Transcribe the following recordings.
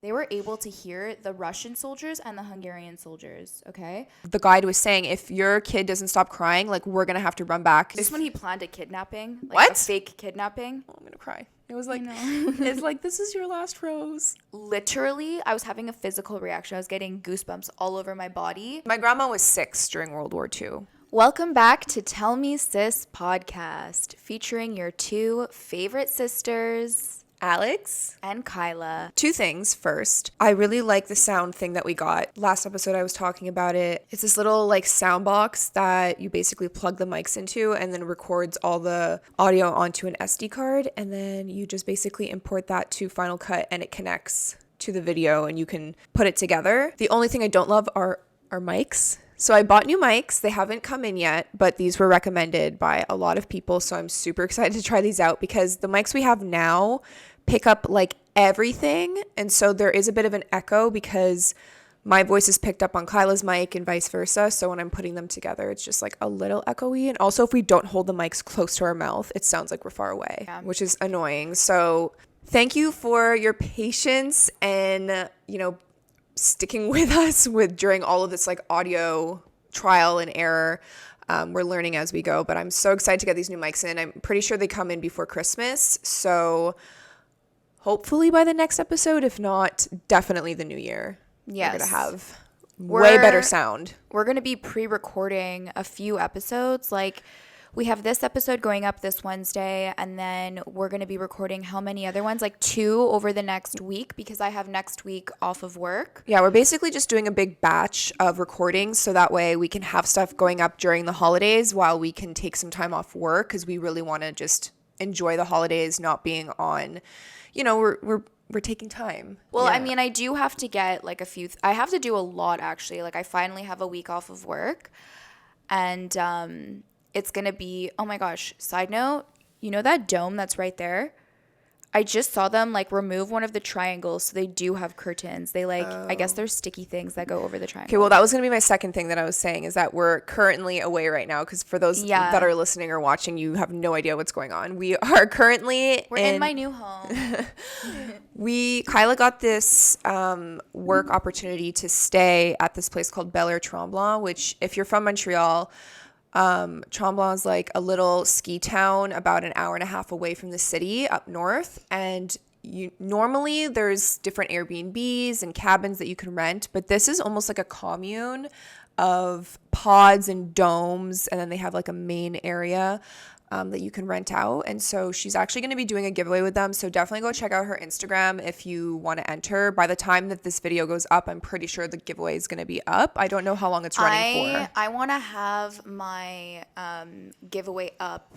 they were able to hear the Russian soldiers and the Hungarian soldiers, okay? The guide was saying, if your kid doesn't stop crying, like, we're going to have to run back. Is this when he planned a kidnapping? Like What? A fake kidnapping? Oh, I'm going to cry. It was like, it's like, this is your last rose. Literally, I was having a physical reaction. I was getting goosebumps all over my body. My grandma was 6 during World War II. Welcome back to Tell Me Sis podcast, featuring your 2 favorite sisters, Alex and Kyla. 2 things. First, I really like the sound thing that we got. Last episode I was talking about it. It's this little like sound box that you basically plug the mics into and then records all the audio onto an SD card, and then you just basically import that to Final Cut and it connects to the video and you can put it together. The only thing I don't love are our mics. So I bought new mics. They haven't come in yet, but these were recommended by a lot of people. So I'm super excited to try these out because the mics we have now pick up like everything. And so there is a bit of an echo because my voice is picked up on Kyla's mic and vice versa. So when I'm putting them together, it's just like a little echoey. And also if we don't hold the mics close to our mouth, it sounds like we're far away, which is annoying. So thank you for your patience and, sticking with us during all of this like audio trial and error. We're learning as we go, but I'm so excited to get these new mics in. I'm pretty sure they come in before Christmas. So hopefully by the next episode, if not, definitely the new year. Yes. We're going to have way better sound. We're going to be pre-recording a few episodes. Like, we have this episode going up this Wednesday, and then we're going to be recording how many other ones? Like 2 over the next week, because I have next week off of work. Yeah, we're basically just doing a big batch of recordings so that way we can have stuff going up during the holidays while we can take some time off work, because we really want to just enjoy the holidays, not being on, we're taking time. Well, yeah. I mean, I do have to get like a few, I have to do a lot actually. Like I finally have a week off of work, and it's going to be, oh my gosh, side note, you know that dome that's right there? I just saw them like remove one of the triangles, so they do have curtains. They I guess they're sticky things that go over the triangle. Okay, well, that was going to be my second thing that I was saying, is that we're currently away right now, because for those that are listening or watching, you have no idea what's going on. We are currently We're in my new home. Kyla got this work opportunity to stay at this place called Bel Air Tremblant, which if you're from Montreal, Tremblant is like a little ski town about an hour and a half away from the city up north. And normally there's different Airbnbs and cabins that you can rent, but this is almost like a commune of pods and domes. And then they have like a main area that you can rent out. And so she's actually going to be doing a giveaway with them. So definitely go check out her Instagram if you want to enter. By the time that this video goes up, I'm pretty sure the giveaway is going to be up. I don't know how long it's running for. I want to have my giveaway up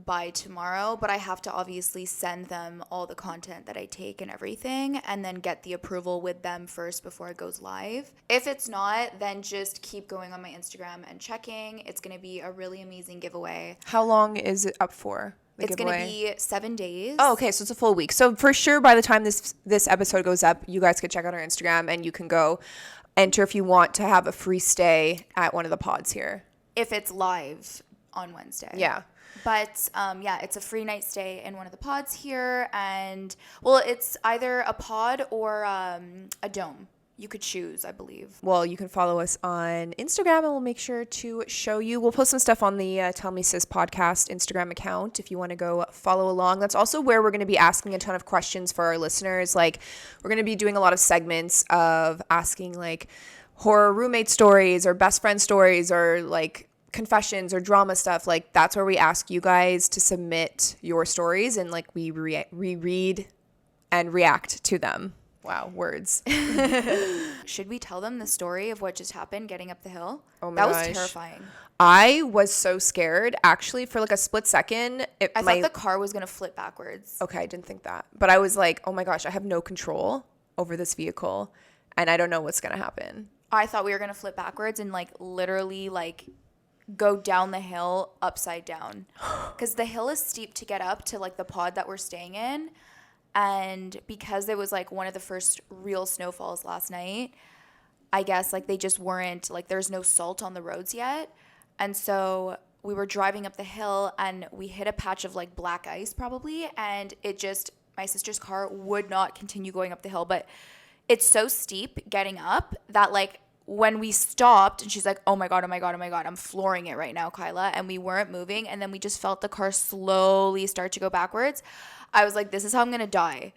by tomorrow, but I have to obviously send them all the content that I take and everything, and then get the approval with them first before it goes live. If it's not, then just keep going on my Instagram and checking. It's going to be a really amazing giveaway. How long is it up for? It's going to be 7 days. Oh, okay. So it's a full week. So for sure, by the time this episode goes up, you guys can check out our Instagram and you can go enter if you want to have a free stay at one of the pods here. If it's live on Wednesday. Yeah. But, it's a free night stay in one of the pods here. And, well, it's either a pod or a dome. You could choose, I believe. Well, you can follow us on Instagram, and we'll make sure to show you. We'll post some stuff on the Tell Me Sis podcast Instagram account if you want to go follow along. That's also where we're going to be asking a ton of questions for our listeners. Like, we're going to be doing a lot of segments of asking, like, horror roommate stories or best friend stories or, like, confessions or drama stuff. Like, that's where we ask you guys to submit your stories, and like we reread and react to them. Wow, words. Should we tell them the story of what just happened getting up the hill? Oh my gosh. That was terrifying. I was so scared, actually, for like a split second. I thought the car was going to flip backwards. Okay, I didn't think that. But I was like, oh my gosh, I have no control over this vehicle, and I don't know what's going to happen. I thought we were going to flip backwards and like literally like go down the hill upside down, because the hill is steep to get up to like the pod that we're staying in. And because it was like one of the first real snowfalls last night, I guess like they just weren't like, there's no salt on the roads yet. And so we were driving up the hill and we hit a patch of like black ice probably, and it just, my sister's car would not continue going up the hill. But it's so steep getting up that like when we stopped and she's like, oh my God, I'm flooring it right now, Kyla. And we weren't moving. And then we just felt the car slowly start to go backwards. I was like, this is how I'm going to die.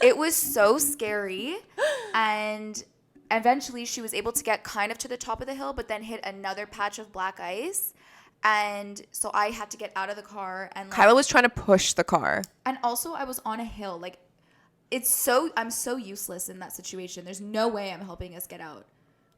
It was so scary. And eventually she was able to get kind of to the top of the hill, but then hit another patch of black ice. And so I had to get out of the car. And like, Kyla was trying to push the car. And also I was on a hill. Like, I'm so useless in that situation. There's no way I'm helping us get out.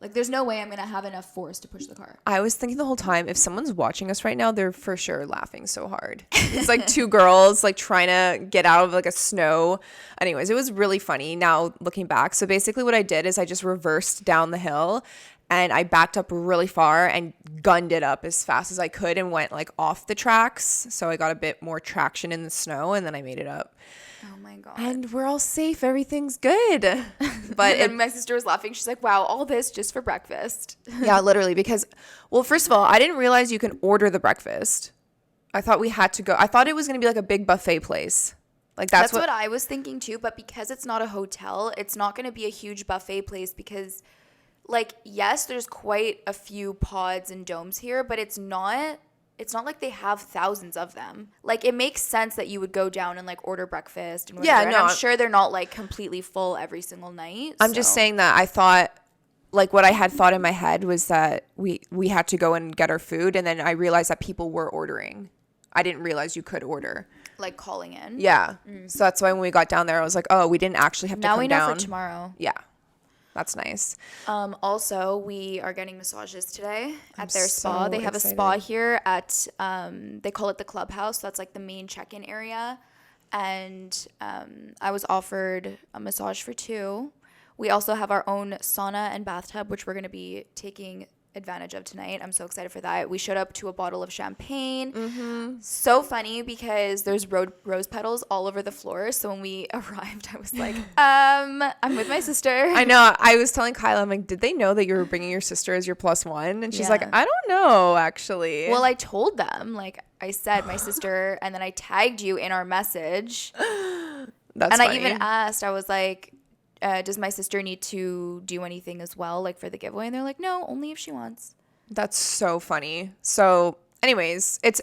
Like, there's no way I'm going to have enough force to push the car. I was thinking the whole time, if someone's watching us right now, they're for sure laughing so hard. It's like two girls like trying to get out of like a snow. Anyways, it was really funny now looking back. So basically what I did is I just reversed down the hill and I backed up really far and gunned it up as fast as I could and went like off the tracks. So I got a bit more traction in the snow and then I made it up. Oh my God. And we're all safe. Everything's good. But and my sister was laughing. She's like, wow, all this just for breakfast. Yeah, literally. Because, well, first of all, I didn't realize you can order the breakfast. I thought we had to go. I thought it was going to be like a big buffet place. Like that's what I was thinking too. But because it's not a hotel, it's not going to be a huge buffet place because, like, yes, there's quite a few pods and domes here, but it's not like they have thousands of them. Like, it makes sense that you would go down and like order breakfast and whatever. Yeah, no, and I'm sure they're not like completely full every single night. I'm just saying that I thought, like, what I had thought in my head was that we had to go and get our food, and then I realized that people were ordering. I didn't realize you could order. Like calling in. Yeah. So that's why when we got down there, I was like, oh, we didn't actually have to come down. Now we know for tomorrow. Yeah. That's nice. Also, we are getting massages today at their spa. So they have excited. a spa here at, they call it the clubhouse. That's like the main check-in area. And I was offered a massage for 2. We also have our own sauna and bathtub, which we're going to be taking advantage of tonight. I'm so excited for that. We showed up to a bottle of champagne. Mm-hmm. So funny because there's rose petals all over the floor. So when we arrived, I was like, I'm with my sister. I know. I was telling Kyla, I'm like, did they know that you were bringing your sister as your +1? And she's Yeah. like, I don't know, actually. Well, I told them, like, I said my sister, and then I tagged you in our message. That's funny. I even asked, I was like, does my sister need to do anything as well, like for the giveaway? And they're like, no, only if she wants. That's so funny. So anyways, it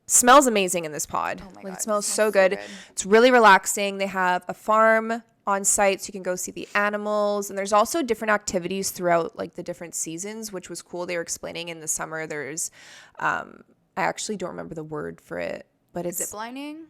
smells amazing in this pod. Oh my God, God, it smells so good. It's really relaxing. They have a farm on site so you can go see the animals. And there's also different activities throughout like the different seasons, which was cool. They were explaining in the summer there's, I actually don't remember the word for it, but it's Zip lining?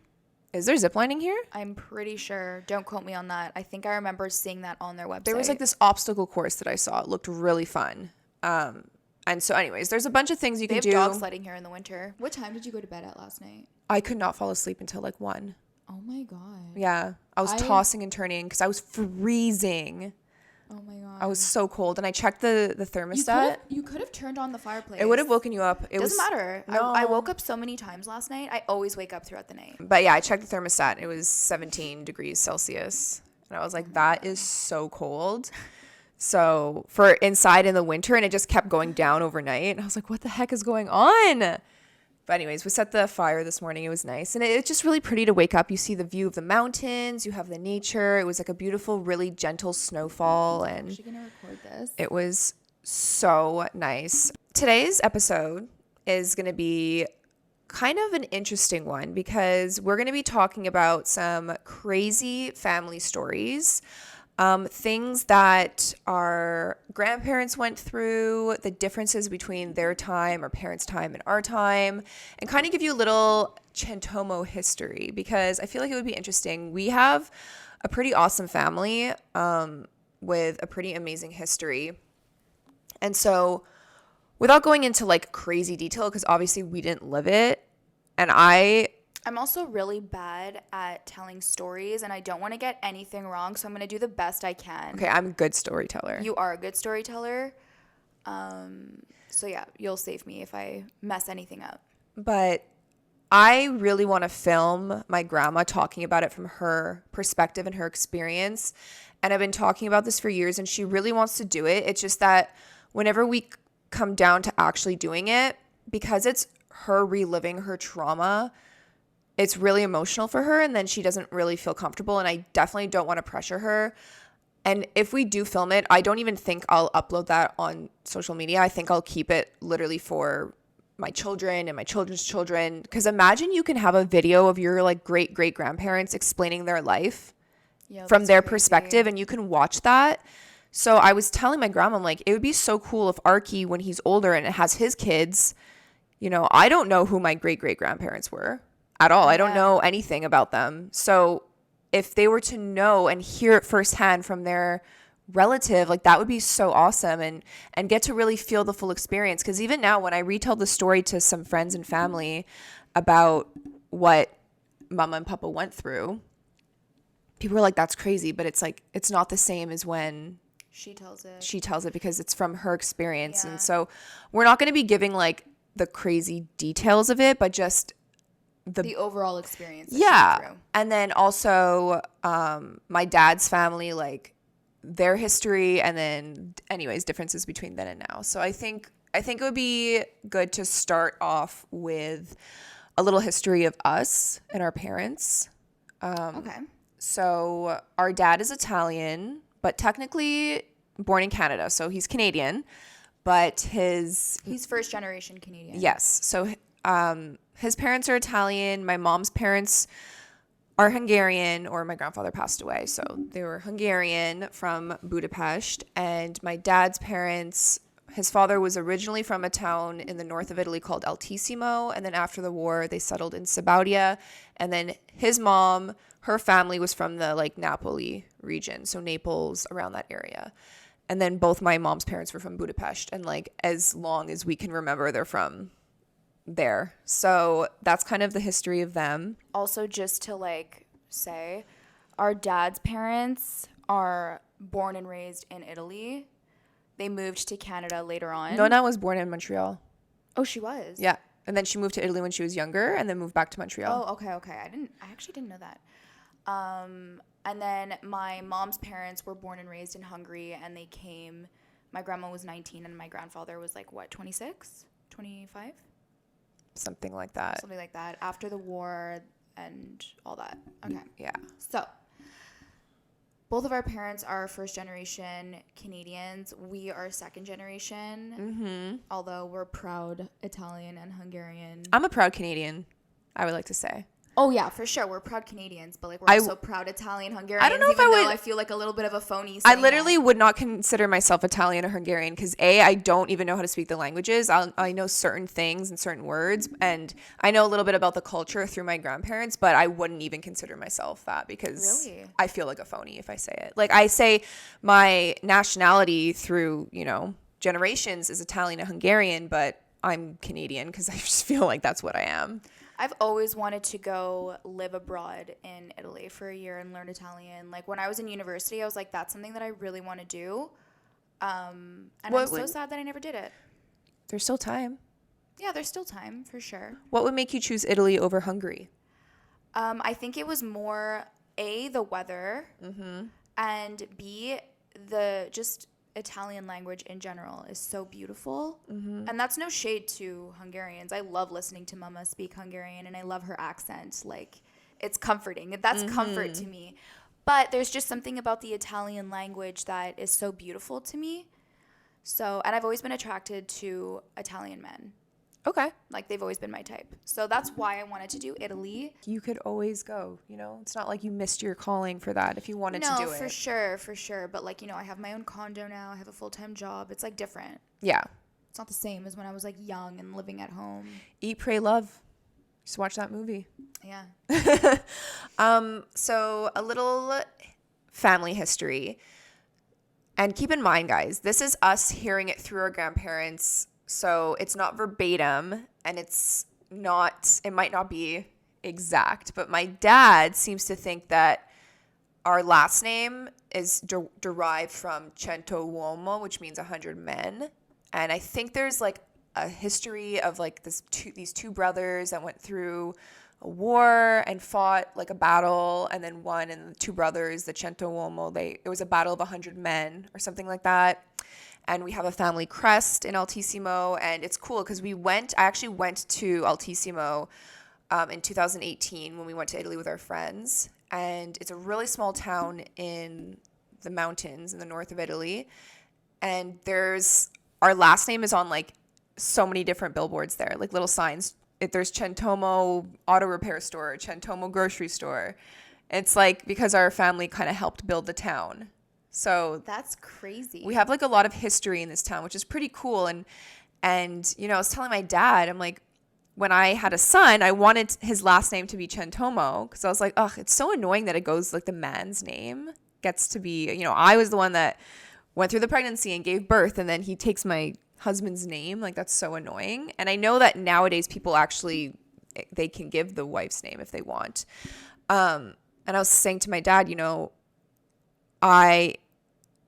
Is there zip lining here? I'm pretty sure. Don't quote me on that. I think I remember seeing that on their website. There was like this obstacle course that I saw. It looked really fun. And so anyways, there's a bunch of things you can do. They have dog sledding here in the winter. What time did you go to bed at last night? I could not fall asleep until like 1. Oh my God. Yeah. I was tossing and turning because I was freezing. Oh my God. I was so cold. And I checked the thermostat. You could have turned on the fireplace. It would have woken you up. It doesn't matter. No. I woke up so many times last night. I always wake up throughout the night. But yeah, I checked the thermostat. It was 17 degrees Celsius. And I was like, that is so cold. So for inside in the winter, and it just kept going down overnight. And I was like, what the heck is going on? But anyways, we set the fire this morning. It was nice. And it's just really pretty to wake up. You see the view of the mountains. You have the nature. It was like a beautiful, really gentle snowfall. And I'm actually going to record this. it was so nice. Today's episode is going to be kind of an interesting one because we're going to be talking about some crazy family stories. Things that our grandparents went through, the differences between their time, our parents' time, and our time, and kind of give you a little Chantomo history because I feel like it would be interesting. We have a pretty awesome family with a pretty amazing history. And so without going into like crazy detail, because obviously we didn't live it, and I'm also really bad at telling stories and I don't want to get anything wrong, so I'm going to do the best I can. Okay, I'm a good storyteller. You are a good storyteller. So yeah, you'll save me if I mess anything up. But I really want to film my grandma talking about it from her perspective and her experience. And I've been talking about this for years and she really wants to do it. It's just that whenever we come down to actually doing it, because it's her reliving her trauma, it's really emotional for her, and then she doesn't really feel comfortable, and I definitely don't want to pressure her. And if we do film it, I don't even think I'll upload that on social media. I think I'll keep it literally for my children and my children's children. Because imagine you can have a video of your like great great grandparents explaining their life from their perspective, and you can watch that. So I was telling my grandma, I'm like, it would be so cool if Arky, when he's older and it has his kids, you know, I don't know who my great great grandparents were at all. I don't know anything about them. So if they were to know and hear it firsthand from their relative, like that would be so awesome, and get to really feel the full experience. Because even now when I retell the story to some friends and family about what mama and papa went through, people are like, that's crazy, but it's like, it's not the same as when she tells it because it's from her experience. And so we're not going to be giving like the crazy details of it, but just the overall experience. And then also my dad's family, like their history, and then anyways differences between then and now. So I think it would be good to start off with a little history of us and our parents. Okay. So our dad is Italian, but technically born in Canada, so he's Canadian, but he's first generation Canadian. Yes. So his parents are Italian. My mom's parents are Hungarian, or my grandfather passed away, so they were Hungarian from Budapest. And my dad's parents, his father was originally from a town in the north of Italy called Altissimo, and then after the war they settled in Sabaudia. And then his mom, her family was from the like Napoli region, so Naples, around that area. And then both my mom's parents were from Budapest, and like as long as we can remember, they're from there. So that's kind of the history of them. Also, just to like say, our dad's parents are born and raised in Italy. They moved to Canada later on. Nona was born in Montreal. Oh, she was? Yeah. And then she moved to Italy when she was younger, and then moved back to Montreal. Oh, okay. I actually didn't know that. And then my mom's parents were born and raised in Hungary, and they came, my grandma was 19 and my grandfather was like, what, 26, 25? Something like that. After the war and all that. Okay. Yeah. So both of our parents are first generation Canadians. We are second generation, although we're proud Italian and Hungarian. I'm a proud Canadian, I would like to say. Oh, yeah, for sure. We're proud Canadians, but like we're also proud Italian, Hungarians. I don't know if I would. I feel like a little bit of a phony. I literally would not consider myself Italian or Hungarian because I don't even know how to speak the languages. I know certain things and certain words, and I know a little bit about the culture through my grandparents, but I wouldn't even consider myself that because I feel like a phony if I say it. Like I say my nationality through, you know, generations is Italian and Hungarian, but I'm Canadian because I just feel like that's what I am. I've always wanted to go live abroad in Italy for a year and learn Italian. Like when I was in university, I was like, that's something that I really want to do. And I'm so sad that I never did it. There's still time. Yeah, there's still time for sure. What would make you choose Italy over Hungary? I think it was more A, the weather, and B, the just Italian language in general is so beautiful. And that's no shade to Hungarians. I love listening to Mama speak Hungarian, and I love her accent. Like, it's comforting. That's comfort to me. But there's just something about the Italian language that is so beautiful to me. So, and I've always been attracted to Italian men. Okay. Like, they've always been my type. So that's why I wanted to do Italy. You could always go, you know? It's not like you missed your calling for that if you wanted to do it. No, for sure. But, like, you know, I have my own condo now. I have a full-time job. It's, like, different. Yeah. It's not the same as when I was, like, young and living at home. Eat, Pray, Love. Just watch that movie. Yeah. So a little family history. And keep in mind, guys, this is us hearing it through our grandparents. So it's not verbatim, and it might not be exact, but my dad seems to think that our last name is derived from cento uomo, which means 100 men. And I think there's like a history of like these two brothers that went through a war and fought like a battle and then won, and the two brothers, the cento uomo, it was a battle of 100 men or something like that. And we have a family crest in Altissimo, and it's cool because I actually went to Altissimo in 2018 when we went to Italy with our friends, and it's a really small town in the mountains in the north of Italy. And our last name is on like so many different billboards there, like little signs. There's Centomo auto repair store, Centomo grocery store. It's like because our family kind of helped build the town. So that's crazy. We have like a lot of history in this town, which is pretty cool. And you know, I was telling my dad, I'm like, when I had a son, I wanted his last name to be Centomo because I was like, ugh, it's so annoying that it goes like the man's name gets to be, you know, I was the one that went through the pregnancy and gave birth, and then he takes my husband's name. Like, that's so annoying. And I know that nowadays people actually, they can give the wife's name if they want. And I was saying to my dad, you know, I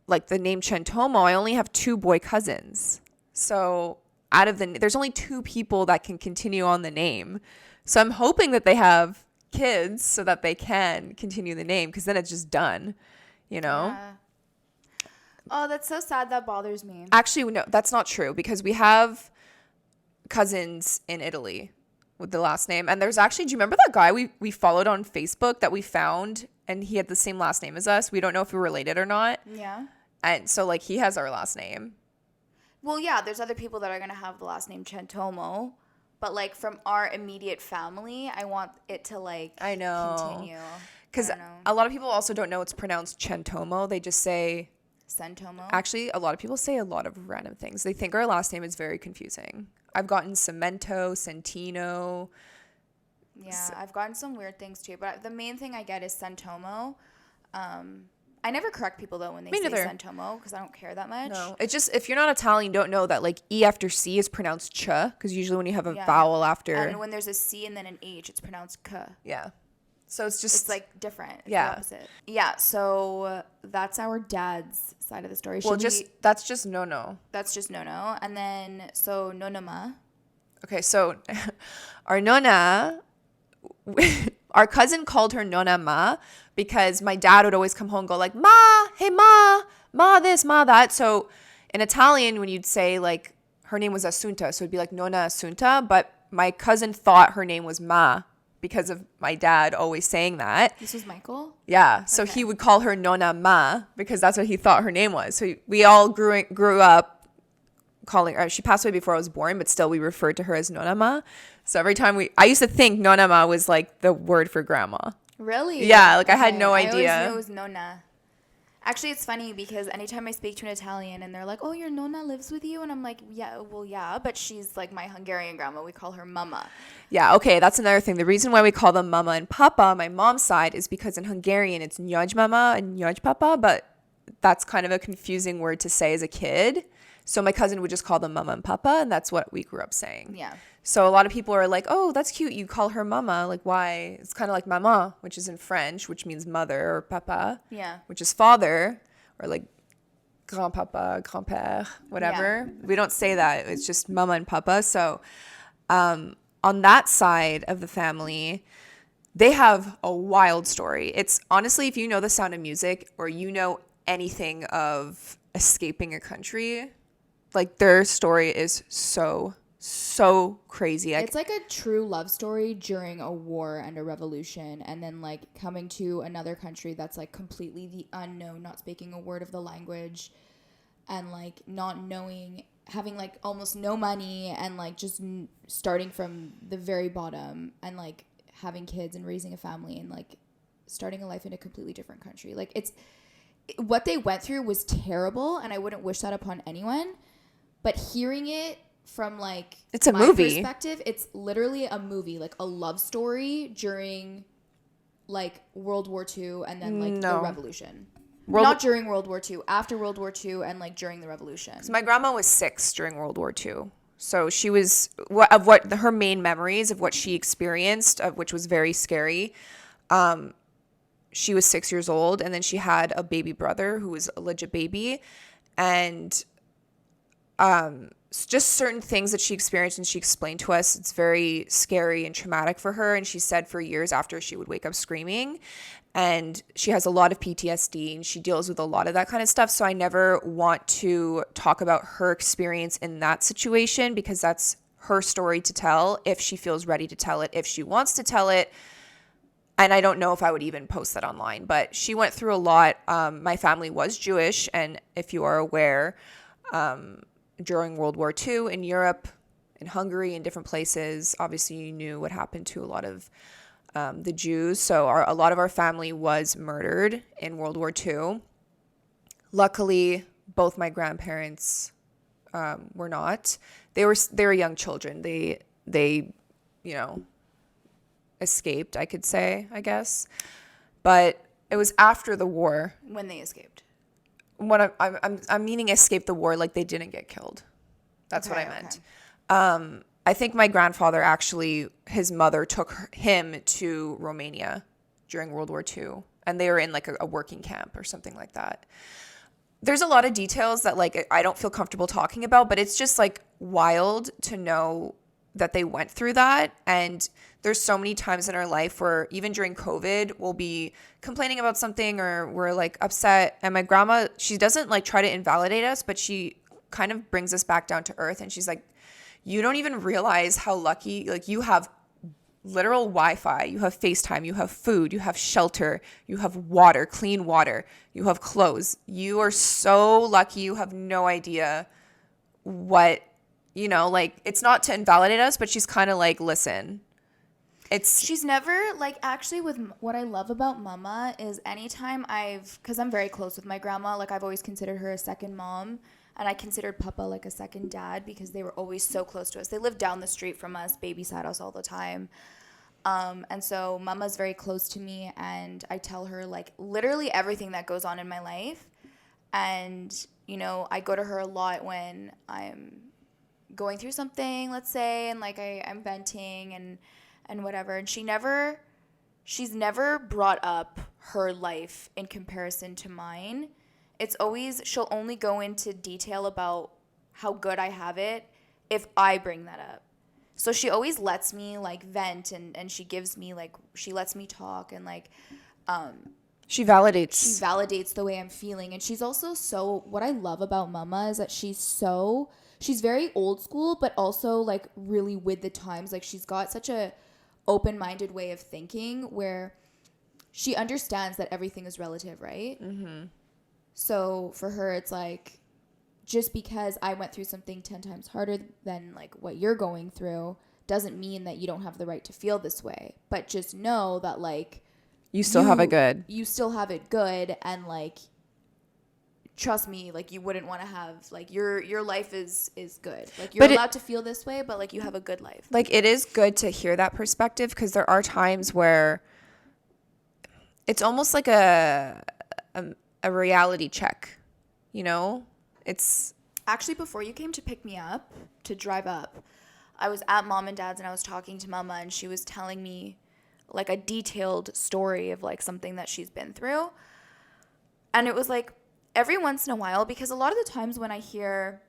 like the name Centomo. I only have 2 boy cousins. So there's only 2 people that can continue on the name. So I'm hoping that they have kids so that they can continue the name, because then it's just done, you know? Yeah. Oh, that's so sad. That bothers me. Actually, no, that's not true, because we have cousins in Italy with the last name. And there's actually, do you remember that guy we followed on Facebook that we found, and he had the same last name as us? We don't know if we're related or not. Yeah. And so like he has our last name. Well, yeah, there's other people that are going to have the last name Centomo. But, like, from our immediate family, I want it to, like, I know. continue. Because a lot of people also don't know it's pronounced Centomo. They just say... Centomo? Actually, a lot of people say a lot of random things. They think our last name is very confusing. I've gotten Cemento, Centino. Yeah, I've gotten some weird things, too. But the main thing I get is Centomo. I never correct people, though, when they say Centomo, because I don't care that much. No, it's just, if you're not Italian, you don't know that, like, E after C is pronounced ch, because usually when you have a vowel after... And when there's a C and then an H, it's pronounced k. Yeah. So it's just... It's, like, different. It's yeah. the opposite. Yeah, so that's our dad's side of the story. That's just no-no. That's just no-no. And then, so nonama. Okay, so our nonna... Our cousin called her Nonna Ma because my dad would always come home and go like, Ma, hey Ma this, Ma that. So in Italian, when you'd say like her name was Assunta, so it'd be like Nonna Assunta, but my cousin thought her name was Ma because of my dad always saying that. This was Michael? Yeah, so he would call her Nonna Ma because that's what he thought her name was. So we all grew up calling her, she passed away before I was born, but still we referred to her as Nonna Ma. So every time I used to think Nonna Ma was like the word for grandma. Really? Yeah, like I had no idea. I always knew it was Nonna. Actually, it's funny because anytime I speak to an Italian and they're like, oh, your Nonna lives with you? And I'm like, yeah, well, yeah, but she's like my Hungarian grandma. We call her Mama. Yeah, okay, that's another thing. The reason why we call them Mama and Papa, my mom's side, is because in Hungarian it's Nyaj Mama and Nyaj Papa, but that's kind of a confusing word to say as a kid. So my cousin would just call them Mama and Papa, and that's what we grew up saying. Yeah. So a lot of people are like, oh, that's cute. You call her Mama. Like, why? It's kind of like Maman, which is in French, which means mother, or Papa, which is father, or like Grand-Papa, Grand-Père, whatever. Yeah. We don't say that. It's just Mama and Papa. So on that side of the family, they have a wild story. It's honestly, if you know The Sound of Music or you know anything of escaping a country, like their story is so crazy. It's like a true love story during a war and a revolution, and then like coming to another country that's like completely the unknown, not speaking a word of the language, and like not knowing, having like almost no money, and like just starting from the very bottom, and like having kids and raising a family and like starting a life in a completely different country. Like it's what they went through was terrible, and I wouldn't wish that upon anyone, but hearing it from like it's a movie perspective, it's literally a movie, like a love story during like World War II and then like the revolution. Not during World War II, after World War II and like during the revolution. So my grandma was 6 during World War II. So she was her main memories of what she experienced, which was very scary. She was 6 years old, and then she had a baby brother who was a legit baby, and just certain things that she experienced and she explained to us, it's very scary and traumatic for her. And she said for years after she would wake up screaming, and she has a lot of PTSD and she deals with a lot of that kind of stuff. So I never want to talk about her experience in that situation, because that's her story to tell if she feels ready to tell it. If she wants to tell it, And I don't know if I would even post that online, but she went through a lot. My family was Jewish, and if you are aware, during World War II in Europe, in Hungary, in different places, obviously you knew what happened to a lot of the Jews. So a lot of our family was murdered in World War II. Luckily, both my grandparents were not. They were young children. They you know, escaped, I could say, I guess. But it was after the war. When they escaped. What I'm meaning escape the war, like they didn't get killed. That's what I meant. Okay. I think my grandfather actually, his mother took him to Romania during World War II, and they were in like a working camp or something like that. There's a lot of details that like I don't feel comfortable talking about, but it's just like wild to know that they went through that. And there's so many times in our life where even during COVID, we'll be complaining about something or we're like upset. And my grandma, she doesn't like try to invalidate us, but she kind of brings us back down to earth. And she's like, you don't even realize how lucky, like you have literal Wi-Fi, you have FaceTime, you have food, you have shelter, you have water, clean water, you have clothes. You are so lucky. You have no idea what, you know, like it's not to invalidate us, but she's kind of like, listen, She's never, like, actually what I love about Mama is anytime because I'm very close with my grandma, like I've always considered her a second mom, and I considered Papa like a second dad because they were always so close to us. They lived down the street from us, babysat us all the time. And so Mama's very close to me, and I tell her like literally everything that goes on in my life. And, you know, I go to her a lot when I'm going through something, let's say, and like I'm venting and whatever. And she's never brought up her life in comparison to mine. It's always, she'll only go into detail about how good I have it if I bring that up. So she always lets me like vent and she gives me like, she lets me talk and like, she validates the way I'm feeling. And she's also what I love about Mama is that she's very old school, but also like really with the times. Like she's got such a open-minded way of thinking where she understands that everything is relative, right? Mm-hmm. So for her, it's like, just because I went through something 10 times harder than like what you're going through doesn't mean that you don't have the right to feel this way. But just know that like you still have it good. You still have it good, and like trust me, like you wouldn't want to have like your life is good. Like you're allowed to feel this way, but like you have a good life. Like it is good to hear that perspective because there are times where it's almost like a reality check, you know? It's actually before you came to pick me up to drive up, I was at Mom and Dad's and I was talking to Mama, and she was telling me like a detailed story of like something that she's been through. And it was like every once in a while, because a lot of the times when I hear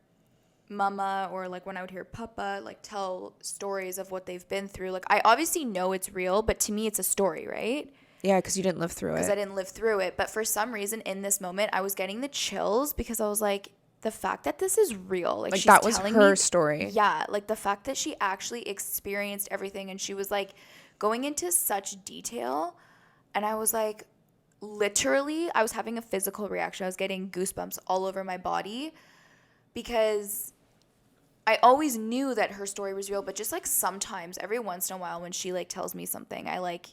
Mama or like when I would hear Papa like tell stories of what they've been through, like I obviously know it's real, but to me it's a story, right? Yeah, because you didn't live through it. Because I didn't live through it. But for some reason in this moment, I was getting the chills because I was like, the fact that this is real. Like she's that was telling her me, story. Yeah, like the fact that she actually experienced everything, and she was like going into such detail. And I was like, literally, I was having a physical reaction. I was getting goosebumps all over my body because I always knew that her story was real. But just like sometimes, every once in a while, when she like tells me something, I like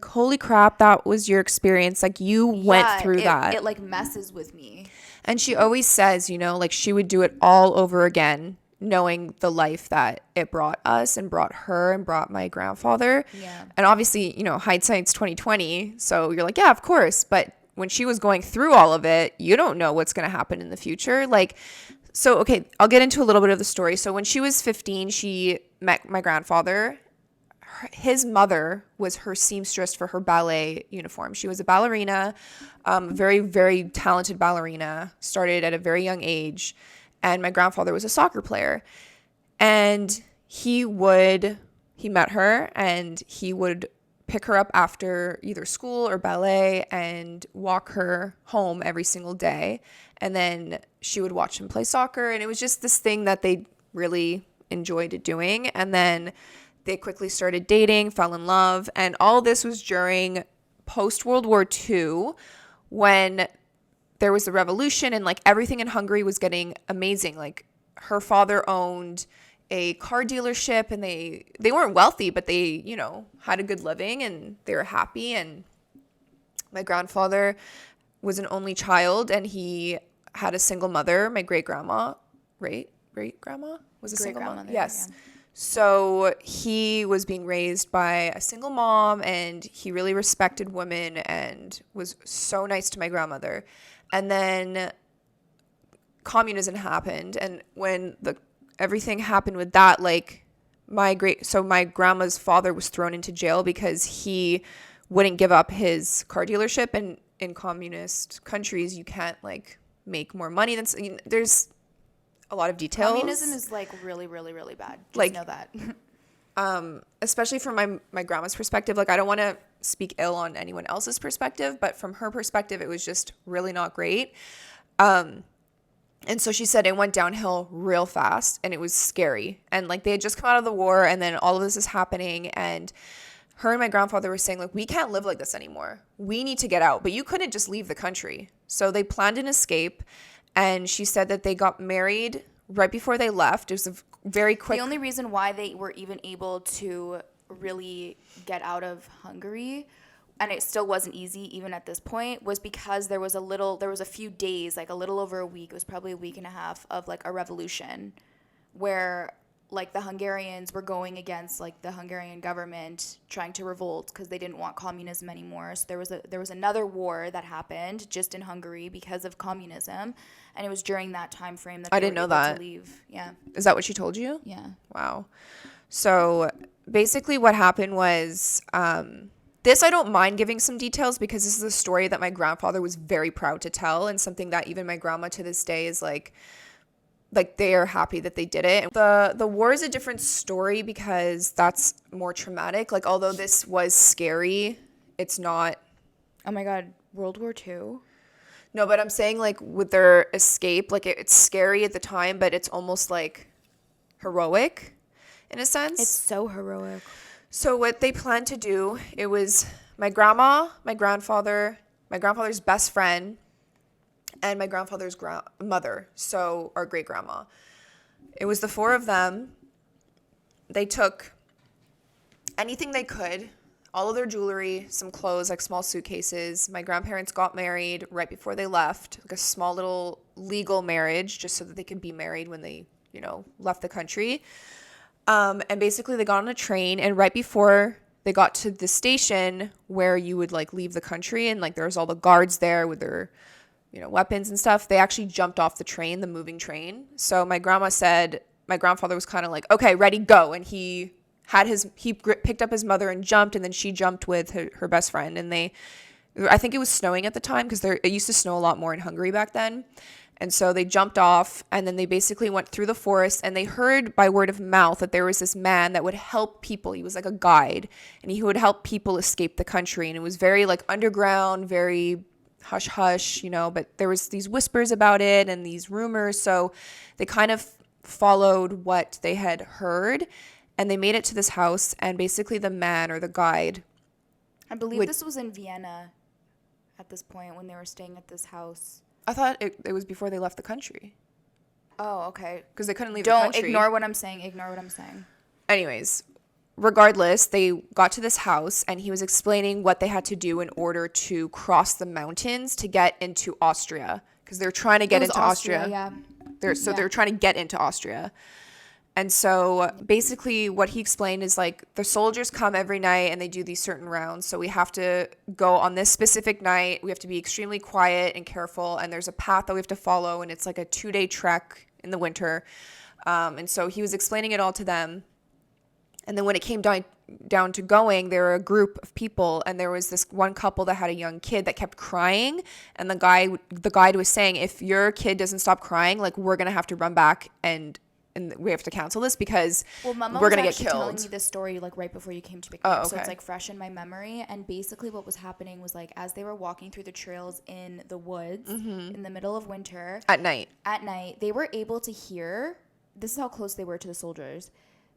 holy crap, that was your experience. Like you went through that. It like messes with me. And she always says, you know, like she would do it all over again, knowing the life that it brought us and brought her and brought my grandfather. Yeah. And obviously, you know, hindsight's 2020. So you're like, yeah, of course. But when she was going through all of it, you don't know what's going to happen in the future. Like, so, okay, I'll get into a little bit of the story. So when she was 15, she met my grandfather. His mother was her seamstress for her ballet uniform. She was a ballerina, very, very talented ballerina, started at a very young age. And my grandfather was a soccer player. And he met her and he would pick her up after either school or ballet and walk her home every single day. And then she would watch him play soccer. And it was just this thing that they really enjoyed doing. And then They quickly started dating, fell in love, and all this was during post-World War II, when there was the revolution and like everything in Hungary was getting amazing. Like her father owned a car dealership, and they weren't wealthy, but they, you know, had a good living and they were happy. And my grandfather was an only child, and he had a single mother. My great grandma was a single mom. Yes. Yeah. So he was being raised by a single mom, and he really respected women and was so nice to my grandmother. And then communism happened, and when everything happened with that, like my grandma's father was thrown into jail because he wouldn't give up his car dealership, and in communist countries you can't like make more money than, there's a lot of details. Communism is like really, really, really bad. Just like, know that. Especially from my grandma's perspective. Like, I don't want to speak ill on anyone else's perspective, but from her perspective, it was just really not great. And so she said it went downhill real fast, and it was scary. And like, they had just come out of the war, and then all of this is happening, and her and my grandfather were saying, like, we can't live like this anymore. We need to get out. But you couldn't just leave the country. So they planned an escape. And she said that they got married right before they left. It was a very quick... The only reason why they were even able to really get out of Hungary, and it still wasn't easy even at this point, was because there was a few days, like a little over a week, it was probably a week and a half, of like a revolution where like the Hungarians were going against like the Hungarian government, trying to revolt because they didn't want communism anymore. So there was another war that happened just in Hungary because of communism, and it was during that time frame that I didn't know that. To leave. Yeah. Is that what she told you? Yeah. Wow. So basically what happened was, this I don't mind giving some details because this is a story that my grandfather was very proud to tell, and something that even my grandma to this day is like they are happy that they did it. The war is a different story because that's more traumatic. Like, although this was scary, it's not. Oh my God, World War II? No, but I'm saying like with their escape, like it's scary at the time, but it's almost like heroic in a sense. It's so heroic. So what they planned to do, it was my grandma, my grandfather's best friend, and my grandfather's mother, so our great grandma. It was the four of them. They took anything they could, all of their jewelry, some clothes, like small suitcases. My grandparents got married right before they left, like a small little legal marriage, just so that they could be married when they, you know, left the country. And basically they got on a train, and right before they got to the station where you would like leave the country, and like there was all the guards there with their, you know, weapons and stuff, they actually jumped off the train, the moving train. So my grandma said my grandfather was kind of like, okay, ready, go. And he picked up his mother and jumped, and then she jumped with her best friend. And I think it was snowing at the time because it used to snow a lot more in Hungary back then. And so they jumped off, and then they basically went through the forest, and they heard by word of mouth that there was this man that would help people. He was like a guide, and he would help people escape the country. And it was very like underground, very hush hush, you know, but there was these whispers about it and these rumors. So they kind of followed what they had heard, and they made it to this house, and basically the man or the guide, I believe this was in Vienna at this point when they were staying at this house. I thought it was before they left the country. Oh, okay. Because they couldn't leave the country. Don't ignore what I'm saying. Anyways, regardless, they got to this house, and he was explaining what they had to do in order to cross the mountains to get into Austria, because they're trying to get into Austria. Yeah. They're trying to get into Austria. And so basically what he explained is like the soldiers come every night and they do these certain rounds. So we have to go on this specific night. We have to be extremely quiet and careful. And there's a path that we have to follow. And it's like a 2-day trek in the winter. And so he was explaining it all to them. And then when it came down to going, there were a group of people, and there was this one couple that had a young kid that kept crying. And the guide was saying, if your kid doesn't stop crying, like, we're going to have to run back and we have to cancel this because we're going to get killed. Telling me this story like right before you came to pick me up, so it's like fresh in my memory. And basically what was happening was like as they were walking through the trails in the woods in the middle of winter at night, they were able to hear, this is how close they were to the soldiers,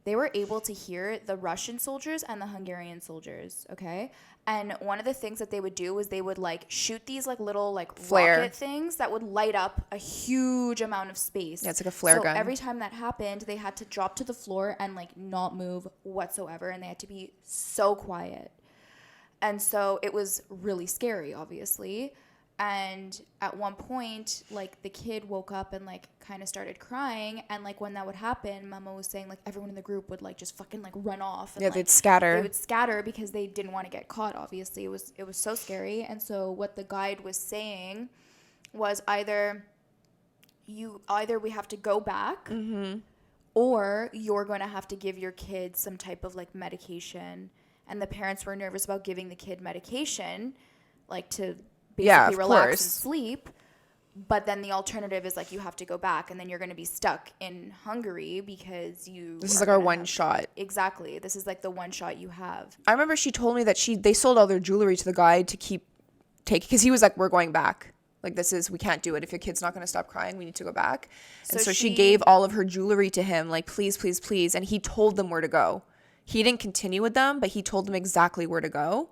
they were able to hear the Russian soldiers and the Hungarian soldiers, okay? And one of the things that they would do was they would like shoot these like little like Flare. rocket things that would light up a huge amount of space. Yeah, it's like a flare gun. So every time that happened, they had to drop to the floor and like not move whatsoever, and they had to be so quiet. And so it was really scary, obviously. And at one point, like, the kid woke up and like kind of started crying, and like when that would happen, Mama was saying like everyone in the group would like just fucking like run off, and, Yeah, they'd scatter. They would scatter because they didn't want to get caught. Obviously, it was so scary. And so what the guide was saying was either we have to go back, or you're going to have to give your kid some type of like medication. And the parents were nervous about giving the kid medication, like to basically relax and sleep. But then the alternative is like you have to go back, and then you're going to be stuck in Hungary because this is like our one shot. Exactly. This is like the one shot you have. I remember she told me that they sold all their jewelry to the guide to keep taking, because he was like, we're going back. Like, we can't do it. If your kid's not going to stop crying, we need to go back. And so she gave all of her jewelry to him, like, please, please, please. And he told them where to go. He didn't continue with them, but he told them exactly where to go.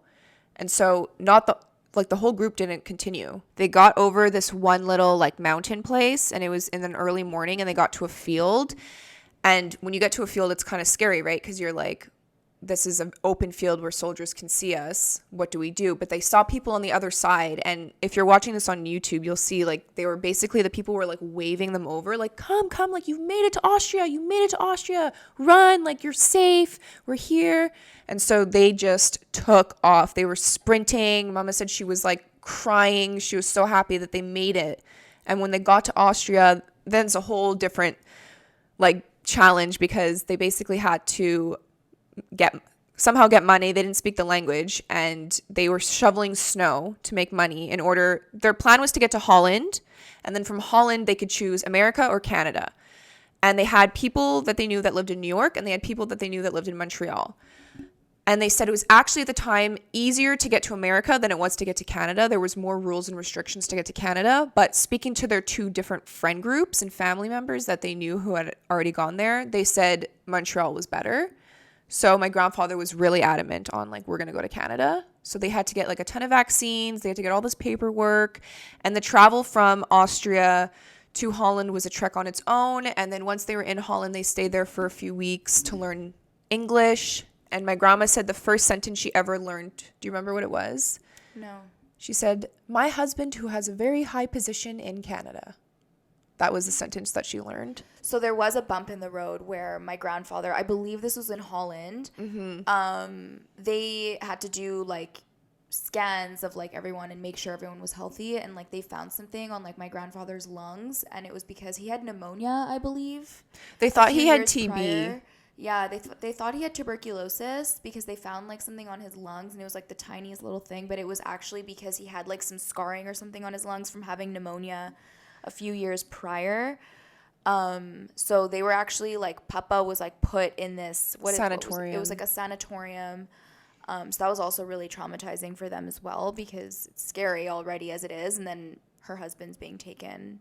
And so the whole group didn't continue. They got over this one little like mountain place, and it was in an early morning, and they got to a field. And when you get to a field, it's kind of scary, right? Because you're like, this is an open field where soldiers can see us. What do we do? But they saw people on the other side. And if you're watching this on YouTube, you'll see like they were basically, the people were like waving them over, like, come, like you've made it to Austria, run, like you're safe, we're here. And so they just took off. They were sprinting. Mama said she was like crying. She was so happy that they made it. And when they got to Austria, then it's a whole different like challenge, because they basically had to somehow get money. They didn't speak the language, and they were shoveling snow to make money their plan was to get to Holland, and then from Holland they could choose America or Canada. And they had people that they knew that lived in New York, and they had people that they knew that lived in Montreal. And they said it was actually at the time easier to get to America than it was to get to Canada. There was more rules and restrictions to get to Canada. But speaking to their two different friend groups and family members that they knew who had already gone there, they said Montreal was better. So my grandfather was really adamant on like, we're going to go to Canada. So they had to get like a ton of vaccines. They had to get all this paperwork. And the travel from Austria to Holland was a trek on its own. And then once they were in Holland, they stayed there for a few weeks to learn English. And my grandma said the first sentence she ever learned, do you remember what it was? No. She said, my husband who has a very high position in Canada. That was the sentence that she learned. So there was a bump in the road where my grandfather, I believe this was in Holland, they had to do like scans of like everyone and make sure everyone was healthy, and like they found something on like my grandfather's lungs, and it was because he had pneumonia, I believe. They thought he had TB. Prior. Yeah, they thought he had tuberculosis because they found like something on his lungs, and it was like the tiniest little thing, but it was actually because he had like some scarring or something on his lungs from having pneumonia a few years prior. So they were actually like, Papa was like put in this sanatorium. It was like a sanatorium. So that was also really traumatizing for them as well, because it's scary already as it is, and then her husband's being taken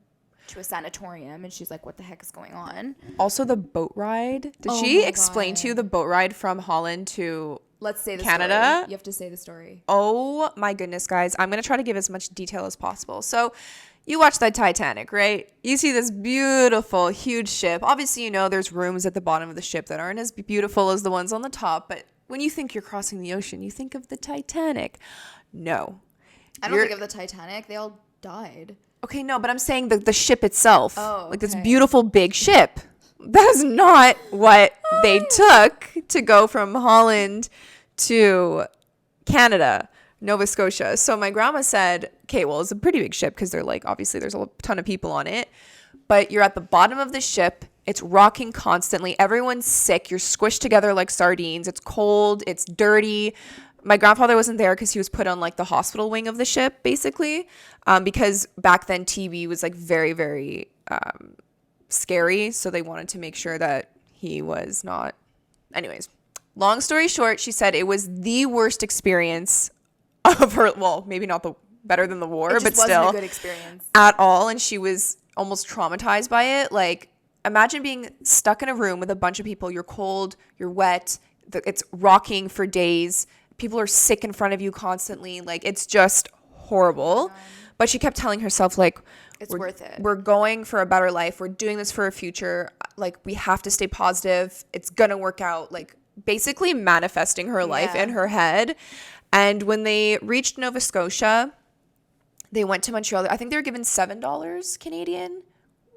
to a sanatorium, and she's like, what the heck is going on? Also the boat ride. Did she explain to you the boat ride from Holland to Let's say the Canada? Story. You have to say the story. Oh my goodness, guys. I'm going to try to give as much detail as possible. So you watch the Titanic, right? You see this beautiful, huge ship. Obviously, you know there's rooms at the bottom of the ship that aren't as beautiful as the ones on the top. But when you think you're crossing the ocean, you think of the Titanic. No. I don't think of the Titanic. They all died. Okay, no, but I'm saying the ship itself. Oh, like this beautiful big ship. That is not what they took to go from Holland to Canada, Nova Scotia. So my grandma said, okay, well, it's a pretty big ship because they're like, obviously there's a ton of people on it, but you're at the bottom of the ship. It's rocking constantly. Everyone's sick. You're squished together like sardines. It's cold. It's dirty. My grandfather wasn't there because he was put on like the hospital wing of the ship, basically, because back then TB was like very, very scary. So they wanted to make sure that he was not. Anyways, long story short, she said it was the worst experience of her. Well, maybe not the better than the war, but still wasn't a good experience at all. And she was almost traumatized by it. Like, imagine being stuck in a room with a bunch of people. You're cold, you're wet, it's rocking for days. People are sick in front of you constantly. Like, it's just horrible. But she kept telling herself, like, It's worth it. We're going for a better life. We're doing this for a future. Like, we have to stay positive. It's going to work out. Like, basically manifesting her life in her head. And when they reached Nova Scotia, they went to Montreal. I think they were given $7 Canadian,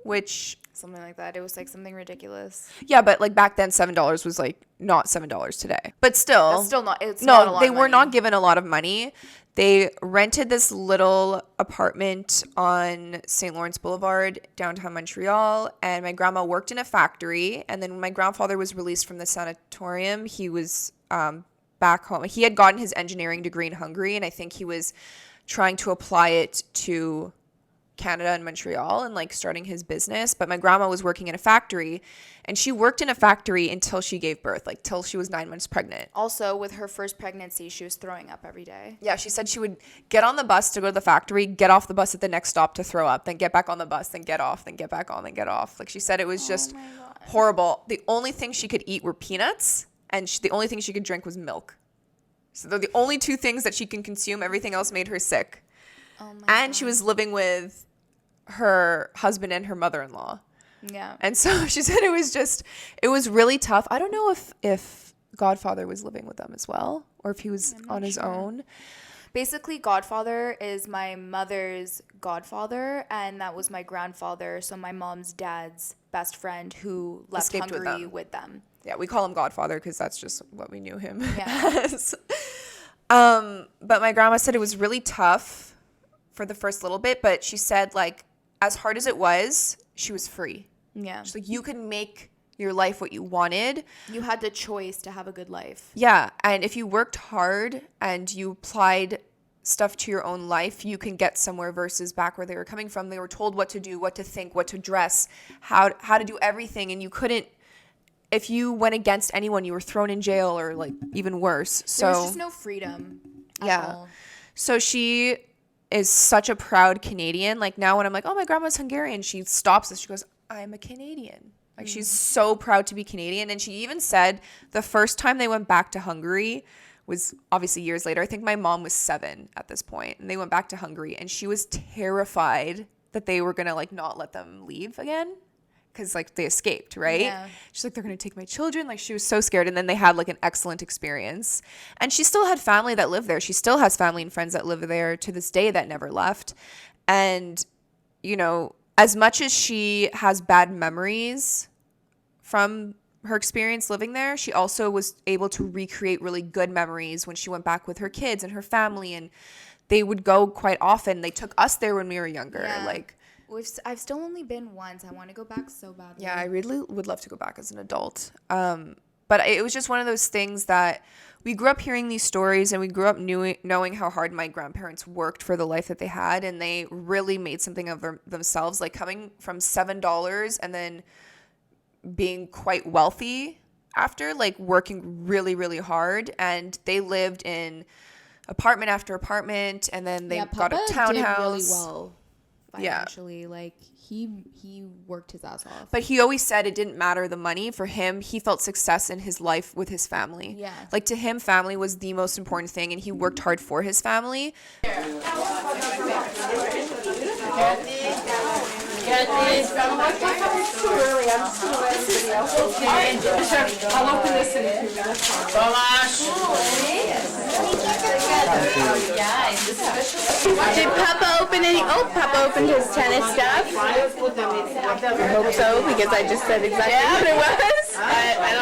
which... Something like that. It was like something ridiculous. Yeah, but like back then, $7 was like not $7 today. But still... That's still not... It's not a lot they of were money. not given a lot of money. They rented this little apartment on St. Lawrence Boulevard, downtown Montreal, and my grandma worked in a factory. And then when my grandfather was released from the sanatorium, he was back home. He had gotten his engineering degree in Hungary, and I think he was trying to apply it to Canada and Montreal and like starting his business. But my grandma was working in a factory, and she worked in a factory until she gave birth, like till she was 9 months pregnant. Also, with her first pregnancy, she was throwing up every day. Yeah, she said she would get on the bus to go to the factory, get off the bus at the next stop to throw up, then get back on the bus, then get off, then get back on, then get off. Like, she said it was just horrible. The only thing she could eat were peanuts, and the only thing she could drink was milk. So they're the only two things that she can consume. Everything else made her sick. Oh my And she was living with her husband and her mother-in-law. Yeah. And so she said it was really tough. I don't know if Godfather was living with them as well, or if he was on his own. Basically, Godfather is my mother's godfather, and that was my grandfather, so my mom's dad's best friend who left Escaped with Hungary them. with them. Yeah, we call him Godfather because that's just what we knew him Yeah. as. But my grandma said it was really tough for the first little bit, but she said, like, as hard as it was, she was free. Yeah. She's like, you could make your life what you wanted. You had the choice to have a good life. Yeah, and if you worked hard and you applied stuff to your own life, you can get somewhere versus back where they were coming from. They were told what to do, what to think, what to dress, how to do everything, and you couldn't. If you went against anyone, you were thrown in jail or like even worse. So There was just no freedom at all. So she is such a proud Canadian. Like, now when I'm like, oh, my grandma's Hungarian, she stops us. She goes, I'm a Canadian. Like, she's so proud to be Canadian. And she even said the first time they went back to Hungary was obviously years later. I think my mom was 7 at this point, and they went back to Hungary, and she was terrified that they were going to like not let them leave again. Because, like, they escaped, right? Yeah. She's like, they're going to take my children. Like, she was so scared. And then they had, like, an excellent experience. And she still had family that lived there. She still has family and friends that live there to this day that never left. And, you know, as much as she has bad memories from her experience living there, she also was able to recreate really good memories when she went back with her kids and her family. And they would go quite often. They took us there when we were younger. Yeah. Like, I've still only been once. I want to go back so badly. yeah, I really would love to go back as an adult. But it was just one of those things that we grew up hearing these stories, and we grew up knowing how hard my grandparents worked for the life that they had, and they really made something of themselves, like coming from $7 and then being quite wealthy after, like working really, really hard. And they lived in apartment after apartment, and then they got a townhouse. Did really well financially. Yeah. Like, he worked his ass off. But he always said it didn't matter the money. For him, he felt success in his life with his family. Yeah. Like, to him, family was the most important thing, and he worked hard for his family. I'll open this in 2 minutes. Did Papa open any? Oh, Papa opened his tennis stuff. I hope so, because I just said exactly what it was. I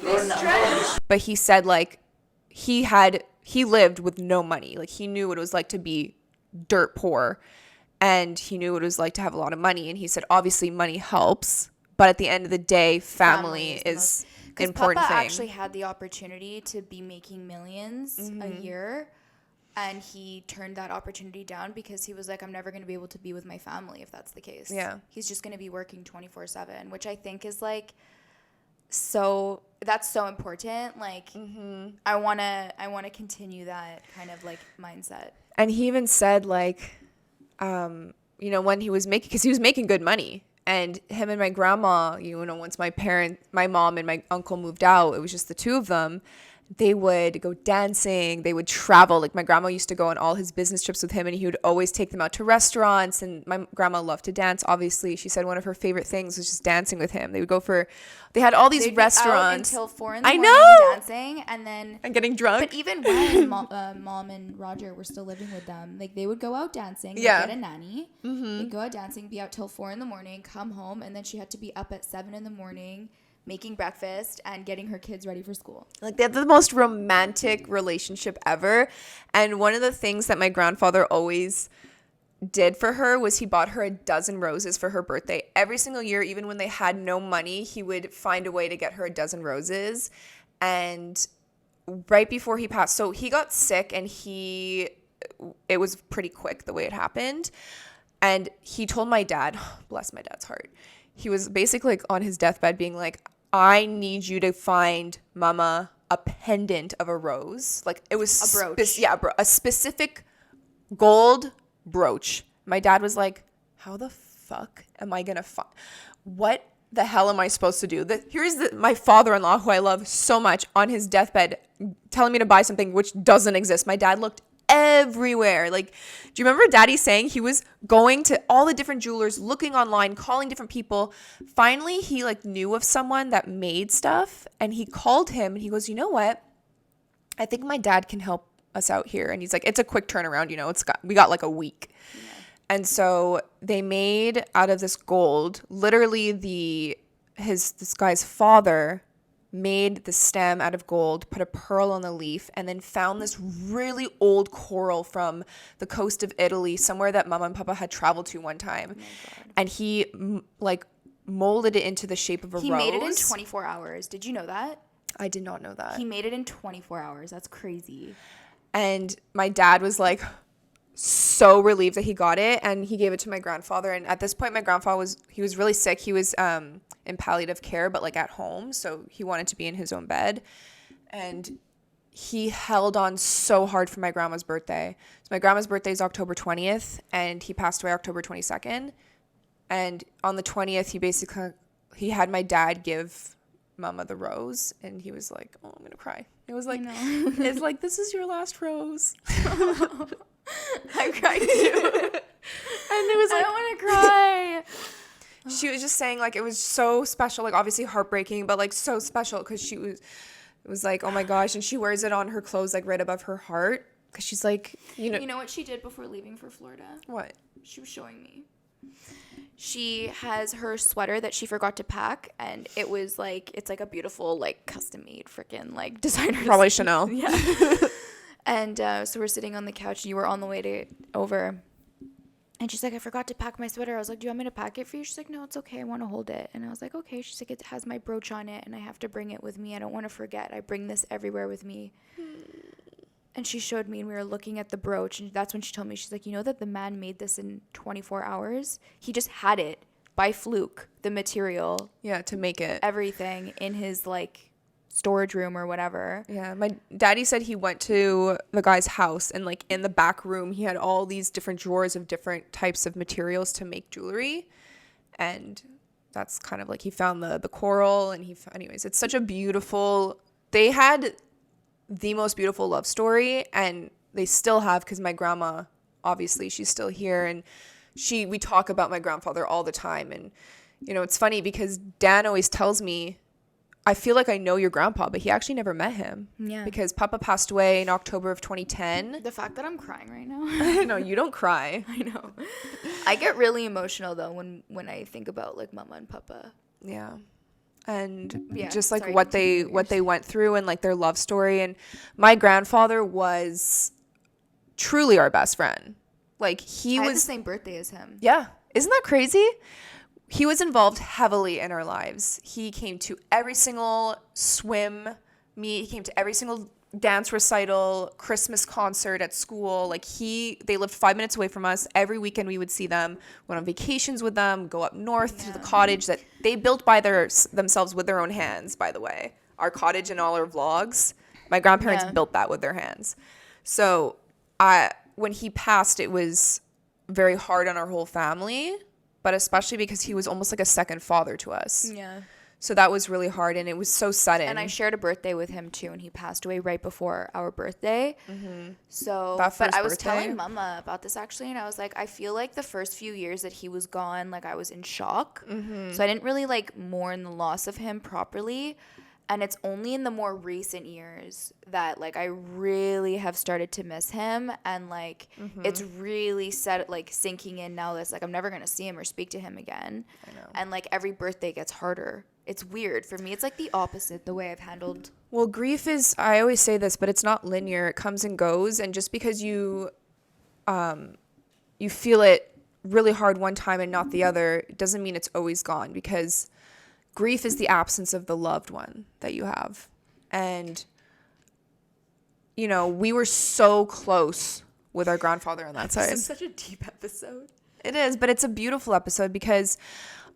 don't know. But he said, like, he lived with no money. Like, he knew what it was like to be dirt poor, and he knew what it was like to have a lot of money. And he said, obviously, money helps, but at the end of the day, family is an important Papa thing. actually had the opportunity to be making millions a year, and he turned that opportunity down because he was like, I'm never going to be able to be with my family if that's the case. Yeah. He's just going to be working 24/7, which I think is like that's so important. Like, I want to continue that kind of like mindset. And he even said, like, you know, when he was making, because he was making good money, And him and my grandma, you know, once my mom and my uncle moved out, it was just the two of them. They would go dancing. They would travel. Like my grandma used to go on all his business trips with him, and he would always take them out to restaurants. And my grandma loved to dance. Obviously, she said one of her favorite things was just dancing with him. They would go they had all these They'd restaurants. be out until 4 in the I morning know! dancing, and then And getting drunk. But even when mom and Roger were still living with them, like they would go out dancing. Yeah. They'd get a nanny. They'd go out dancing, be out till 4 in the morning, come home, and then she had to be up at 7 in the morning making breakfast and getting her kids ready for school. Like they had the most romantic relationship ever. And one of the things that my grandfather always did for her was he bought her a dozen roses for her birthday. Every single year, even when they had no money, he would find a way to get her a dozen roses. And right before he passed, so he got sick and it was pretty quick the way it happened. And he told my dad, bless my dad's heart, he was basically like on his deathbed being like, I need you to find Mama a pendant of a rose. Like it was A brooch. a specific gold brooch. My dad was like, how the fuck am I gonna find? What the hell am I supposed to do? Here's my father-in-law, who I love so much, on his deathbed telling me to buy something which doesn't exist. My dad looked everywhere. Like, do you remember Daddy saying he was going to all the different jewelers, looking online, calling different people? Finally, he like knew of someone that made stuff, and he called him and he goes, you know what? I think my dad can help us out here. And he's like, it's a quick turnaround, you know, we got like a week. Yeah. And so they made out of this gold, literally this guy's father made the stem out of gold, put a pearl on the leaf, and then found this really old coral from the coast of Italy, somewhere that Mama and Papa had traveled to one time. Oh, and he like molded it into the shape of a rose. He made it in 24 hours. Did you know that? I did not know that. He made it in 24 hours. That's crazy. And my dad was like so relieved that he got it, and he gave it to my grandfather. And at this point, my grandfather was really sick. He was in palliative care, but like at home, so he wanted to be in his own bed. And he held on so hard for my grandma's birthday. So my grandma's birthday is October 20th, and he passed away October 22nd. And on the 20th, he had my dad give Mama the rose, and he was like, oh, I'm gonna cry. It was like, it's like, this is your last rose. I cried too. And it was like, I don't want to cry. She was just saying like it was so special, like obviously heartbreaking, but like so special because it was like, oh my gosh. And she wears it on her clothes like right above her heart because she's like, you know what she did before leaving for Florida? What? She was showing me. She has her sweater that she forgot to pack, and it was like, it's like a beautiful like custom made freaking like designer. Probably Chanel. Yeah. And so we're sitting on the couch, and you were on the way over. And she's like, I forgot to pack my sweater. I was like, do you want me to pack it for you? She's like, no, it's okay. I want to hold it. And I was like, okay. She's like, it has my brooch on it, and I have to bring it with me. I don't want to forget. I bring this everywhere with me. And she showed me, and we were looking at the brooch. And that's when she told me, she's like, you know that the man made this in 24 hours? He just had it by fluke, the material. Yeah, to make it. Everything in his, like, storage room or whatever. Yeah, my daddy said he went to the guy's house, and like in the back room he had all these different drawers of different types of materials to make jewelry, and that's kind of like he found the coral, and anyways, it's such a beautiful, they had the most beautiful love story, and they still have, because my grandma, obviously she's still here, and we talk about my grandfather all the time. And you know, it's funny because Dan always tells me, I feel like I know your grandpa, but he actually never met him. Yeah. Because Papa passed away in October of 2010. The fact that I'm crying right now. No, you don't cry. I know. I get really emotional though when I think about like Mama and Papa. Yeah. And yeah, just like sorry, what they went through and like their love story. And my grandfather was truly our best friend. Like he I was had the same birthday as him. Yeah. Isn't that crazy? He was involved heavily in our lives. He came to every single swim meet. He came to every single dance recital, Christmas concert at school. Like they lived 5 minutes away from us. Every weekend we would see them, went on vacations with them, go up north to the cottage that they built by themselves with their own hands, by the way. Our cottage and all our vlogs, my grandparents built that with their hands. So when he passed, it was very hard on our whole family. but especially because he was almost like a second father to us. Yeah. So that was really hard, and it was so sudden. And I shared a birthday with him too, and he passed away right before our birthday. So, That but first I was birthday? telling Mama about this actually, and I was like, I feel like the first few years that he was gone, like I was in shock. So I didn't really like mourn the loss of him properly. And it's only in the more recent years that like I really have started to miss him, and like it's really sinking in now. That's like I'm never gonna see him or speak to him again. I know. And like every birthday gets harder. It's weird for me. It's like the opposite the way I've handled. Well, grief is, I always say this, but it's not linear. It comes and goes, and just because you feel it really hard one time and not the other, it doesn't mean it's always gone, because grief is the absence of the loved one that you have. And, you know, we were so close with our grandfather on that side. This is such a deep episode. It is, but it's a beautiful episode because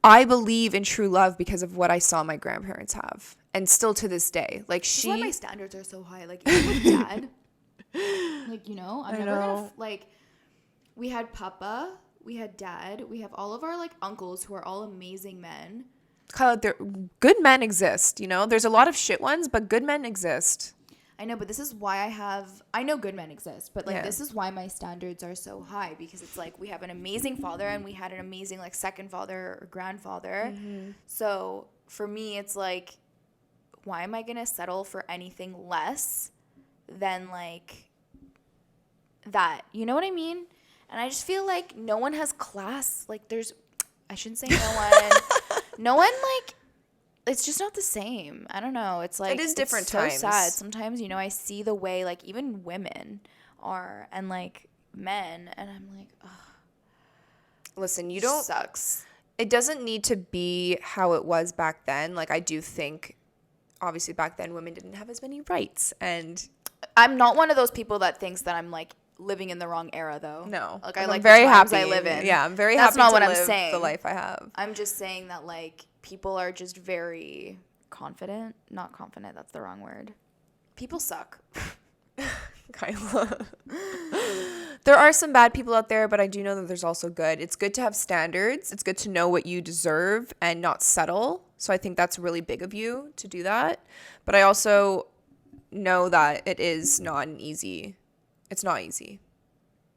I believe in true love because of what I saw my grandparents have. And still to this day. Like That's why my standards are so high. Like even with Dad. Like, you know, I'm never gonna like we had Papa, we had Dad, we have all of our like uncles who are all amazing men. Kyla, good men exist, you know? There's a lot of shit ones, but good men exist. I know, but this is why I know good men exist, but like Yeah. this is why my standards are so high, because it's like we have an amazing father and we had an amazing like second father or grandfather. So for me, it's like, why am I going to settle for anything less than like that? You know what I mean? And I just feel like no one has class. Like I shouldn't say no one. No one like, it's just not the same. I don't know. It's like, It is different it's so times. sad. Sometimes, you know, I see the way like even women are and like men, and I'm like, oh, Listen, you don't don't, sucks. it doesn't need to be how it was back then. Like, I do think, obviously, back then, women didn't have as many rights. And I'm not one of those people that thinks that I'm like living in the wrong era though. no. Like I I'm like very the times happy. I live in. Yeah, I'm very That's happy not to what I'm live saying. the life I have. I'm just saying that like people are just very confident. Not confident, that's the wrong word. People suck. Kyla. There are some bad people out there, but I do know that there's also good. It's good to have standards. It's good to know what you deserve and not settle. So I think that's really big of you to do that. But I also know that it's not easy.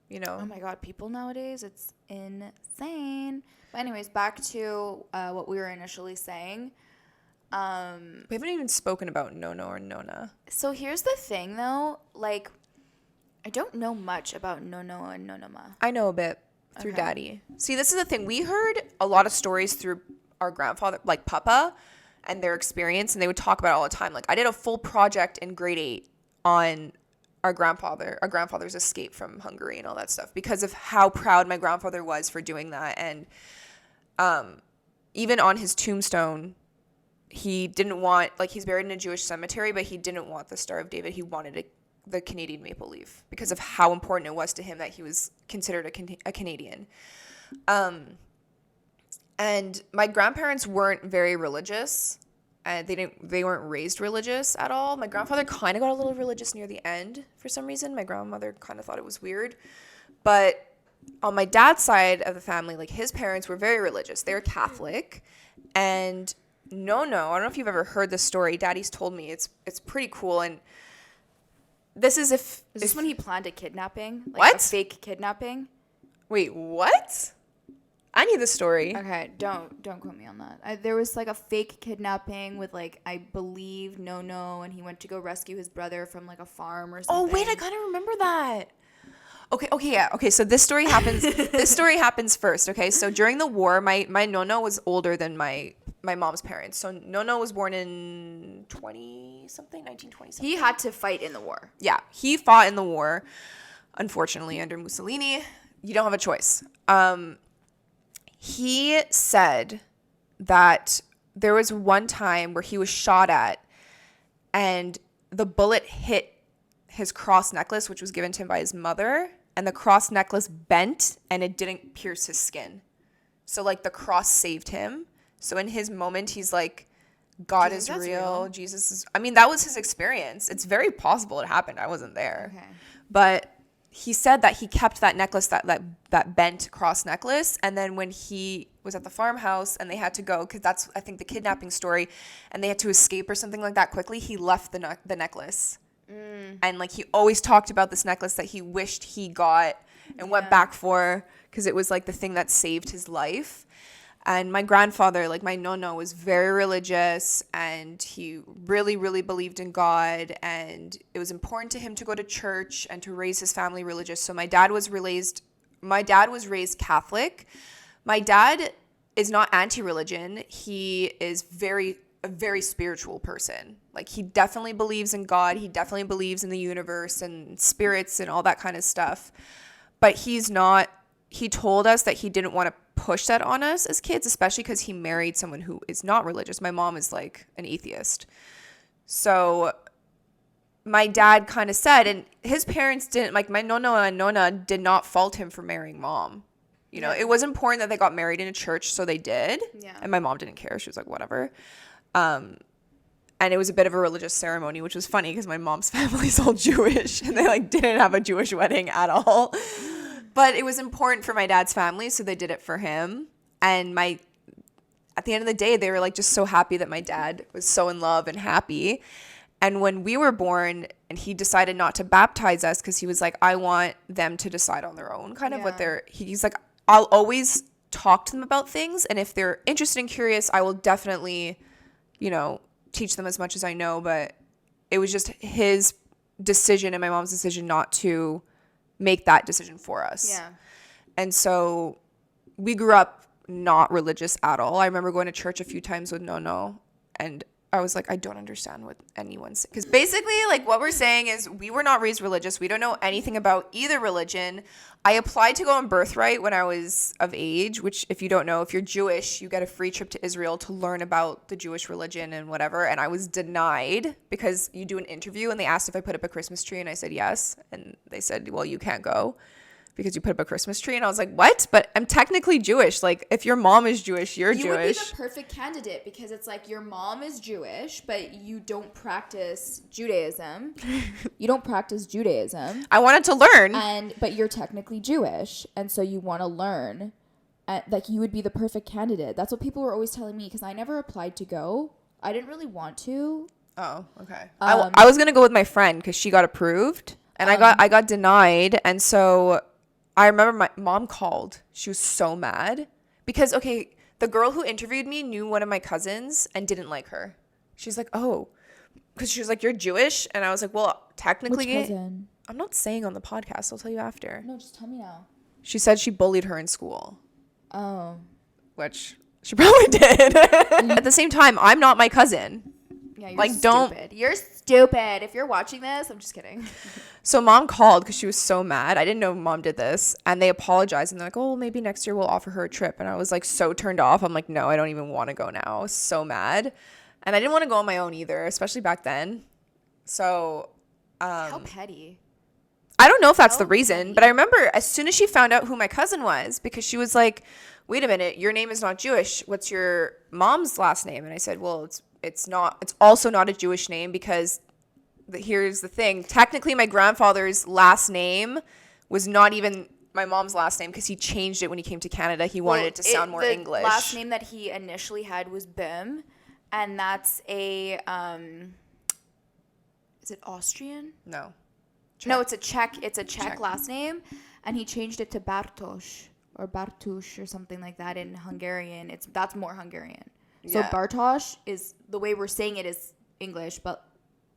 You know? Oh my god, people nowadays, it's insane. But anyways, back to what we were initially saying. We haven't even spoken about Nono or Nona. So here's the thing though, like I don't know much about Nono and Nonoma. I know a bit through Daddy. See, this is the thing. We heard a lot of stories through our grandfather, like Papa, and their experience, and they would talk about it all the time. Like, I did a full project in grade 8 on our grandfather's escape from Hungary and all that stuff, because of how proud my grandfather was for doing that. And even on his tombstone, he didn't want, like, he's buried in a Jewish cemetery, but he didn't want the Star of David. He wanted the Canadian maple leaf because of how important it was to him that he was considered a Canadian. And my grandparents weren't very religious. They weren't raised religious at all. My grandfather kind of got a little religious near the end for some reason. My grandmother kind of thought it was weird. But on my dad's side of the family, like, his parents were very religious. They were Catholic. And no, I don't know if you've ever heard this story. Daddy's told me. It's pretty cool. And this is Is this when he planned a kidnapping? Like What? A fake kidnapping? Wait, what? I need the story. Okay, don't quote me on that. There was like a fake kidnapping with like I believe Nono, and he went to go rescue his brother from like a farm or Oh, something. wait, I kind of remember that. Okay, yeah. Okay, so this story happens first, okay? So during the war, my Nono was older than my mom's parents. So Nono was born in 1920-something. He had to fight in the war. Yeah, he fought in the war, unfortunately, under Mussolini. You don't have a choice. He said that there was one time where he was shot at and the bullet hit his cross necklace, which was given to him by his mother, and the cross necklace bent and it didn't pierce his skin. So, like, the cross saved him. So in his moment, he's like, God is real. Jesus is... I mean, that was his experience. It's very possible it happened. I wasn't there. Okay. But he said that he kept that necklace, that bent cross necklace, and then when he was at the farmhouse and they had to go, because that's, I think, the kidnapping story, and they had to escape or something like that quickly, he left the necklace. And like he always talked about this necklace that he wished he got and went back for, because it was like the thing that saved his life. And my grandfather, like my nono, was very religious, and he really, really believed in God, and it was important to him to go to church and to raise his family religious. So my dad was raised Catholic. My dad is not anti-religion. He is a very spiritual person. Like, he definitely believes in God. He definitely believes in the universe and spirits and all that kind of stuff. But he told us that he didn't want to push that on us as kids, especially because he married someone who is not religious. My mom is like an atheist. So my dad kind of said, and his parents didn't, like my nono and nona did not fault him for marrying mom. You know, it was important that they got married in a church, so they did. Yeah. And my mom didn't care. She was like, whatever. And it was a bit of a religious ceremony, which was funny because my mom's family's all Jewish, and they like didn't have a Jewish wedding at all. But it was important for my dad's family, so they did it for him. And at the end of the day, they were like just so happy that my dad was so in love and happy. And when we were born, and he decided not to baptize us because he was like, I want them to decide on their own, kind of what he's like, I'll always talk to them about things, and if they're interested and curious, I will definitely, you know, teach them as much as I know. But it was just his decision and my mom's decision not to make that decision for us. Yeah. And so we grew up not religious at all. I remember going to church a few times with Nono, and I was like, I don't understand what anyone's saying. Because basically, like, what we're saying is we were not raised religious. We don't know anything about either religion. I applied to go on Birthright when I was of age, which, if you don't know, if you're Jewish, you get a free trip to Israel to learn about the Jewish religion and whatever. And I was denied because you do an interview, and they asked if I put up a Christmas tree, and I said yes. And they said, well, you can't go because you put up a Christmas tree. And I was like, what? But I'm technically Jewish. Like, if your mom is Jewish, you're Jewish. You would be the perfect candidate, because it's like your mom is Jewish, but you don't practice Judaism. You don't practice Judaism. I wanted to learn. But you're technically Jewish, and so you want to learn. Like, you would be the perfect candidate. That's what people were always telling me, because I never applied to go. I didn't really want to. Oh, okay. I was going to go with my friend because she got approved, and I got denied, and so I remember my mom called. She was so mad because, okay, the girl who interviewed me knew one of my cousins and didn't like her. She's like, oh, because she was like, you're Jewish? And I was like, well, technically. Which cousin? I'm not saying on the podcast. I'll tell you after. No, just tell me now. She said she bullied her in school. Oh. Which she probably did. At the same time, I'm not my cousin. Yeah, you're like, stupid. You're stupid. If you're watching this, I'm just kidding. So mom called because she was so mad. I didn't know mom did this. And they apologized. And they're like, oh, well, maybe next year we'll offer her a trip. And I was like so turned off. I'm like, no, I don't even want to go now. I was so mad. And I didn't want to go on my own either, especially back then. So. How petty. I don't know if that's the reason. But I remember as soon as she found out who my cousin was, because she was like, wait a minute, your name is not Jewish. What's your mom's last name? And I said, well, it's also not a Jewish name, because here's the thing. Technically, my grandfather's last name was not even my mom's last name, because he changed it when he came to Canada. He wanted it to sound more English. The last name that he initially had was Bim, and that's a is it Austrian? No. Czech. No, it's a Czech. It's a Czech last name, and he changed it to Bartosz or Bartusz or something like that in Hungarian. That's more Hungarian. So Bartosz is, the way we're saying it is English, but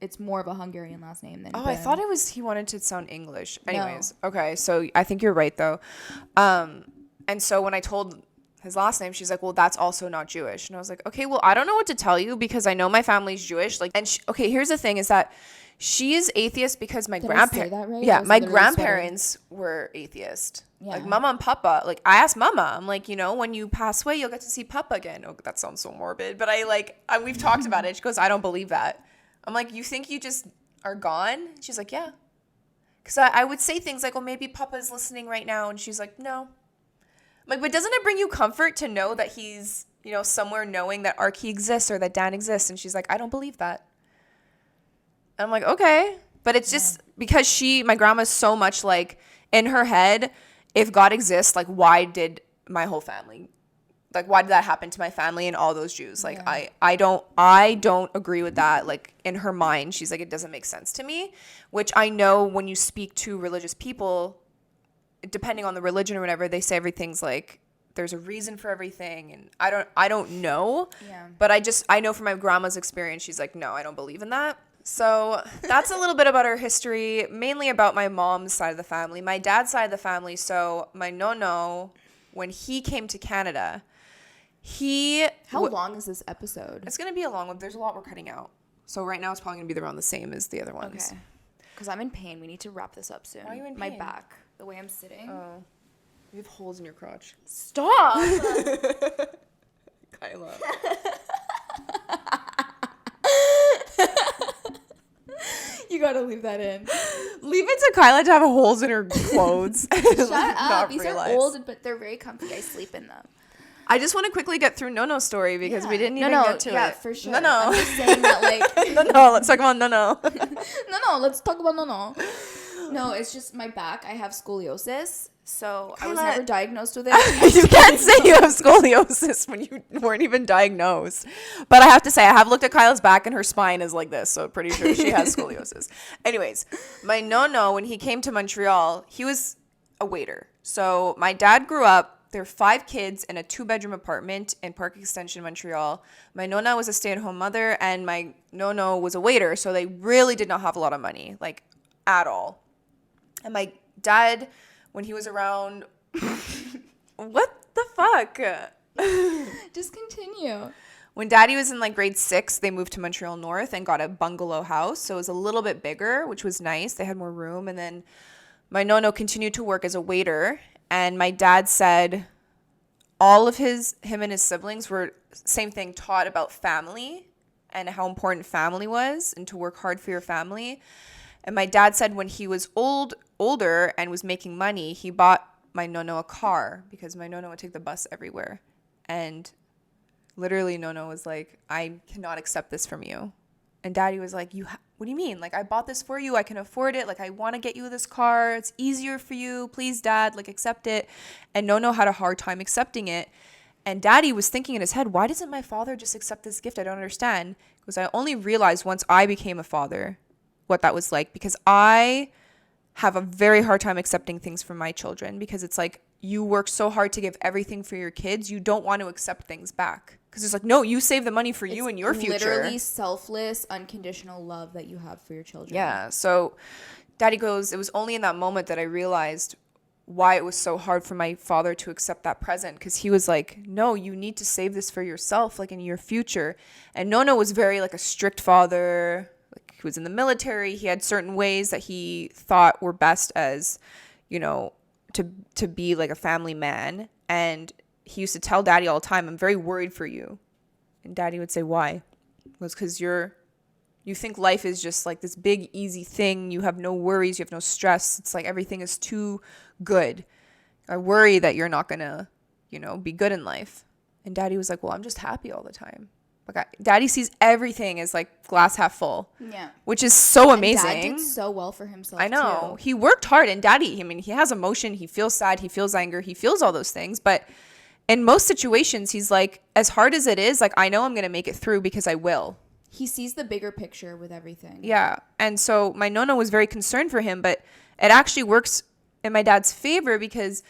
it's more of a Hungarian last name than. Oh, Bim. I thought it was he wanted to sound English. Anyways, no. Okay, so I think you're right though. And so when I told his last name, she's like, well, that's also not Jewish. And I was like, okay, well, I don't know what to tell you, because I know my family's Jewish. Like, and okay, here's the thing is that she is atheist because my grandparents. Right? Yeah, my grandparents were atheist. Yeah. Like Mama and Papa. Like, I asked Mama, I'm like, you know, when you pass away, you'll get to see Papa again. Oh, that sounds so morbid, but we've talked about it. She goes, I don't believe that. I'm like, you think you just are gone? She's like, yeah. Because I would say things like, well, maybe Papa's listening right now, and she's like, no. I'm like, but doesn't it bring you comfort to know that he's, you know, somewhere knowing that Archie exists or that Dan exists? And she's like, I don't believe that. And I'm like, okay. But it's just because my grandma's so much like in her head, if God exists, like, why did my whole family Like, why did that happen to my family and all those Jews? Like, I don't agree with that. Like, in her mind, she's like, it doesn't make sense to me, which I know when you speak to religious people, depending on the religion or whatever, they say everything's like, there's a reason for everything. And I don't know. Yeah. But I know from my grandma's experience, she's like, no, I don't believe in that. So that's a little bit about our history, mainly about my mom's side of the family. My dad's side of the family, so my nono, when he came to Canada, How long is this episode? It's going to be a long one. There's a lot we're cutting out. So right now it's probably going to be around the same as the other ones. Okay. Because I'm in pain. We need to wrap this up soon. Why are you in pain? My back. The way I'm sitting. Oh. You have holes in your crotch. Stop! Kyla. You gotta leave that in. Leave it to Kyla to have holes in her clothes. Shut up. These are old, but they're very comfy. I sleep in them. I just want to quickly get through Nono's story because we didn't even get to it. Yeah, for sure. No. I'm just saying that, like... No, let's talk about No. No, let's talk about no. No, it's just my back. I have scoliosis, so I was Kyla. never diagnosed with it. You can't say you have scoliosis when you weren't even diagnosed. But I have to say, I have looked at Kyla's back and her spine is like this, so pretty sure she has scoliosis. Anyways, my Nono, when he came to Montreal, he was a waiter. So my dad grew up. There were 5 kids in a 2-bedroom apartment in Park Extension, Montreal. My Nona was a stay-at-home mother, and my Nono was a waiter, so they really did not have a lot of money, like, at all. And my dad, when he was around... What the fuck? Just continue. When Daddy was in, like, grade 6, they moved to Montreal North and got a bungalow house, so it was a little bit bigger, which was nice. They had more room, and then my Nono continued to work as a waiter. And my dad said all of him and his siblings were, same thing, taught about family and how important family was and to work hard for your family. And my dad said when he was older and was making money, he bought my Nono a car because my Nono would take the bus everywhere. And literally Nono was like, I cannot accept this from you. And Daddy was like, what do you mean? Like, I bought this for you. I can afford it. Like, I want to get you this car. It's easier for you. Please, Dad, like, accept it. And Nono had a hard time accepting it. And Daddy was thinking in his head, why doesn't my father just accept this gift? I don't understand. Because I only realized once I became a father what that was like. Because I have a very hard time accepting things from my children. Because it's like, you work so hard to give everything for your kids. You don't want to accept things back. Because it's like, no, you save the money for you and your future. Literally selfless, unconditional love that you have for your children. Yeah. So Daddy goes, it was only in that moment that I realized why it was so hard for my father to accept that present. Because he was like, no, you need to save this for yourself, like in your future. And Nono was very like a strict father. Like, he was in the military. He had certain ways that he thought were best as, you know, to be like a family man. And he used to tell Daddy all the time, I'm very worried for you. And Daddy would say, why? It was because you think life is just like this big, easy thing. You have no worries. You have no stress. It's like everything is too good. I worry that you're not going to, you know, be good in life. And Daddy was like, well, I'm just happy all the time. Like, Daddy sees everything as like glass half full. Yeah. Which is so amazing. And Dad did so well for himself, I know. too. He worked hard. And Daddy, I mean, he has emotion. He feels sad. He feels anger. He feels all those things. But in most situations, he's like, as hard as it is, like, I know I'm going to make it through because I will. He sees the bigger picture with everything. Yeah. And so my Nono was very concerned for him, but it actually works in my dad's favor because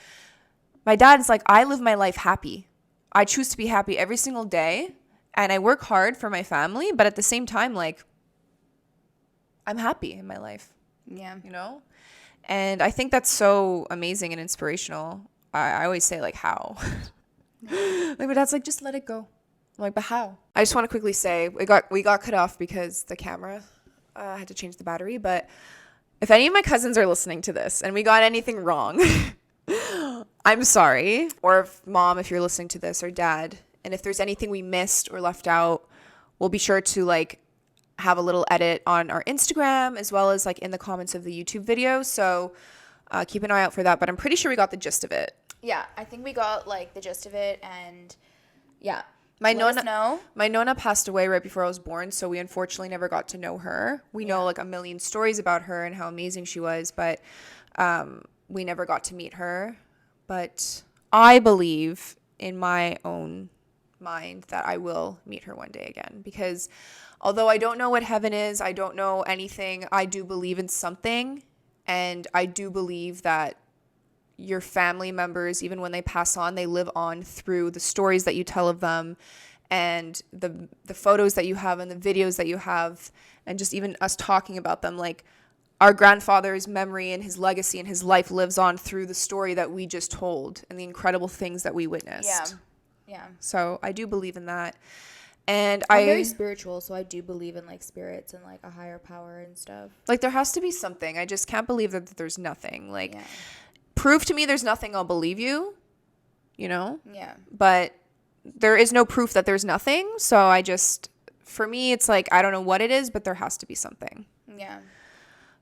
my dad's like, I live my life happy. I choose to be happy every single day. And I work hard for my family, but at the same time, like, I'm happy in my life. Yeah. You know? And I think that's so amazing and inspirational. I always say, like, how? Like, my dad's like, just let it go. I'm like, but how? I just want to quickly say, we got cut off because the camera, I had to change the battery. But if any of my cousins are listening to this and we got anything wrong, I'm sorry. Or if Mom, if you're listening to this, or Dad, and if there's anything we missed or left out, we'll be sure to, like, have a little edit on our Instagram as well as, like, in the comments of the YouTube video. So keep an eye out for that. But I'm pretty sure we got the gist of it. Yeah, I think we got, like, the gist of it. And, yeah. My Nona passed away right before I was born, so we unfortunately never got to know her. We know, like, a million stories about her and how amazing she was, but we never got to meet her. But I believe in my own mind that I will meet her one day again, because although I don't know what heaven is, I don't know anything, I do believe in something, and I do believe that your family members, even when they pass on, they live on through the stories that you tell of them, and the photos that you have and the videos that you have, and just even us talking about them. Like, our grandfather's memory and his legacy and his life lives on through the story that we just told and the incredible things that we witnessed. Yeah. So I do believe in that. And I'm very spiritual, so I do believe in like spirits and like a higher power and stuff. like, there has to be something. I just can't believe that there's nothing. Like, prove to me there's nothing, I'll believe you, you know? Yeah. But there is no proof that there's nothing. So I just, for me, it's like, I don't know what it is, but there has to be something. Yeah.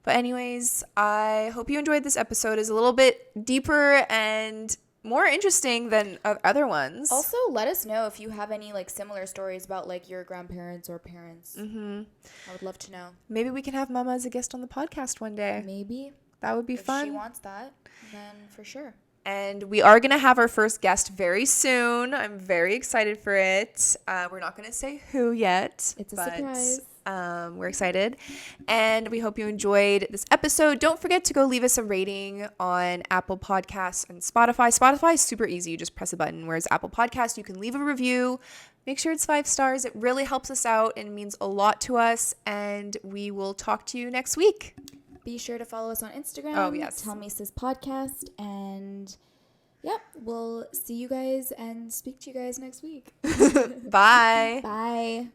But anyways, I hope you enjoyed this episode. It's a little bit deeper and more interesting than other ones. Also, let us know if you have any like similar stories about like your grandparents or parents. I would love to know. Maybe we can have Mama as a guest on the podcast one day. Maybe. That would be fun. If she wants that, then for sure. And we are going to have our first guest very soon. I'm very excited for it. We're not going to say who yet. It's a surprise. We're excited. And we hope you enjoyed this episode. Don't forget to go leave us a rating on Apple Podcasts and Spotify. Spotify is super easy. You just press a button. Whereas Apple Podcasts, you can leave a review. Make sure it's 5 stars. It really helps us out and means a lot to us. And we will talk to you next week. Be sure to follow us on Instagram. Oh, yes. tellmesispodcast. And yep, we'll see you guys and speak to you guys next week. Bye. Bye.